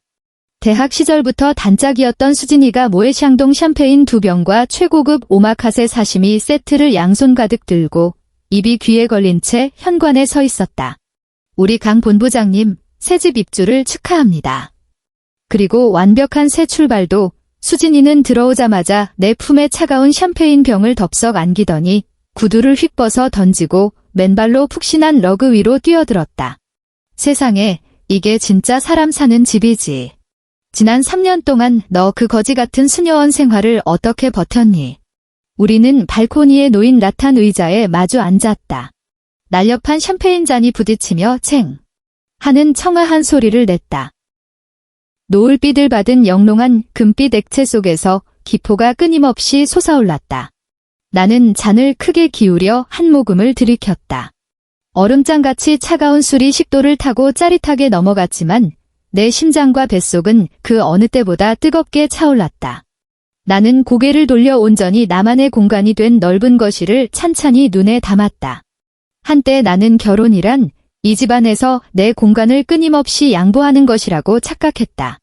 대학 시절부터 단짝이었던 수진이가 모에샹동 샴페인 2병과 최고급 오마카세 사시미 세트를 양손 가득 들고 입이 귀에 걸린 채 현관에 서 있었다. 우리 강 본부장님, 새집 입주를 축하합니다. 그리고 완벽한 새 출발도 수진이는 들어오자마자 내 품에 차가운 샴페인 병을 덥석 안기더니 구두를 휙 벗어 던지고 맨발로 푹신한 러그 위로 뛰어들었다. 세상에, 이게 진짜 사람 사는 집이지. 지난 3년 동안 너 그 거지 같은 수녀원 생활을 어떻게 버텼니? 우리는 발코니에 놓인 라탄 의자에 마주 앉았다. 날렵한 샴페인 잔이 부딪히며 챙 하는 청아한 소리를 냈다. 노을빛을 받은 영롱한 금빛 액체 속에서 기포가 끊임없이 솟아올랐다. 나는 잔을 크게 기울여 한 모금을 들이켰다. 얼음장같이 차가운 술이 식도를 타고 짜릿하게 넘어갔지만 내 심장과 뱃속은 그 어느 때보다 뜨겁게 차올랐다. 나는 고개를 돌려 온전히 나만의 공간이 된 넓은 거실을 찬찬히 눈에 담았다. 한때 나는 결혼이란 이 집안에서 내 공간을 끊임없이 양보하는 것이라고 착각했다.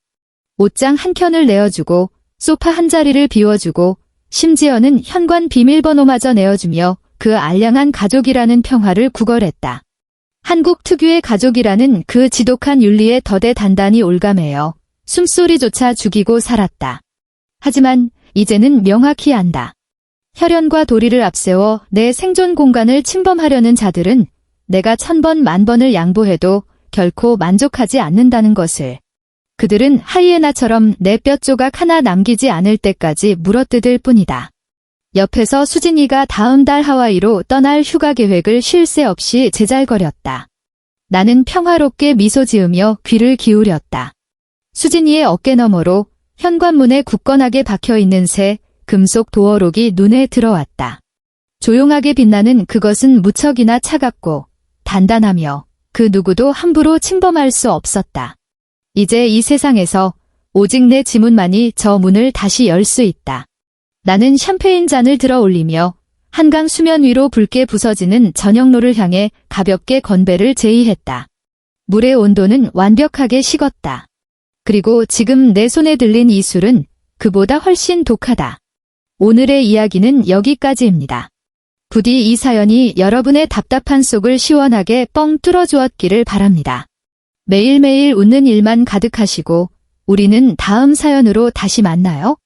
옷장 한 켠을 내어주고 소파 한 자리를 비워주고 심지어는 현관 비밀번호마저 내어주며 그 알량한 가족이라는 평화를 구걸했다. 한국 특유의 가족이라는 그 지독한 윤리에 덫에 단단히 올가매여 숨소리조차 죽이고 살았다. 하지만 이제는 명확히 안다. 혈연과 도리를 앞세워 내 생존 공간을 침범하려는 자들은 내가 1000번 만번을 양보해도 결코 만족하지 않는다는 것을. 그들은 하이에나처럼 내 뼈 조각 하나 남기지 않을 때까지 물어뜯을 뿐이다. 옆에서 수진이가 다음 달 하와이로 떠날 휴가 계획을 쉴 새 없이 제잘거렸다. 나는 평화롭게 미소 지으며 귀를 기울였다. 수진이의 어깨 너머로 현관문에 굳건하게 박혀있는 새 금속 도어록이 눈에 들어왔다. 조용하게 빛나는 그것은 무척이나 차갑고 단단하며 그 누구도 함부로 침범할 수 없었다. 이제 이 세상에서 오직 내 지문만이 저 문을 다시 열 수 있다. 나는 샴페인 잔을 들어 올리며 한강 수면 위로 붉게 부서지는 저녁로를 향해 가볍게 건배를 제의했다. 물의 온도는 완벽하게 식었다. 그리고 지금 내 손에 들린 이 술은 그보다 훨씬 독하다. 오늘의 이야기는 여기까지입니다. 부디 이 사연이 여러분의 답답한 속을 시원하게 뻥 뚫어주었기를 바랍니다. 매일매일 웃는 일만 가득하시고 우리는 다음 사연으로 다시 만나요.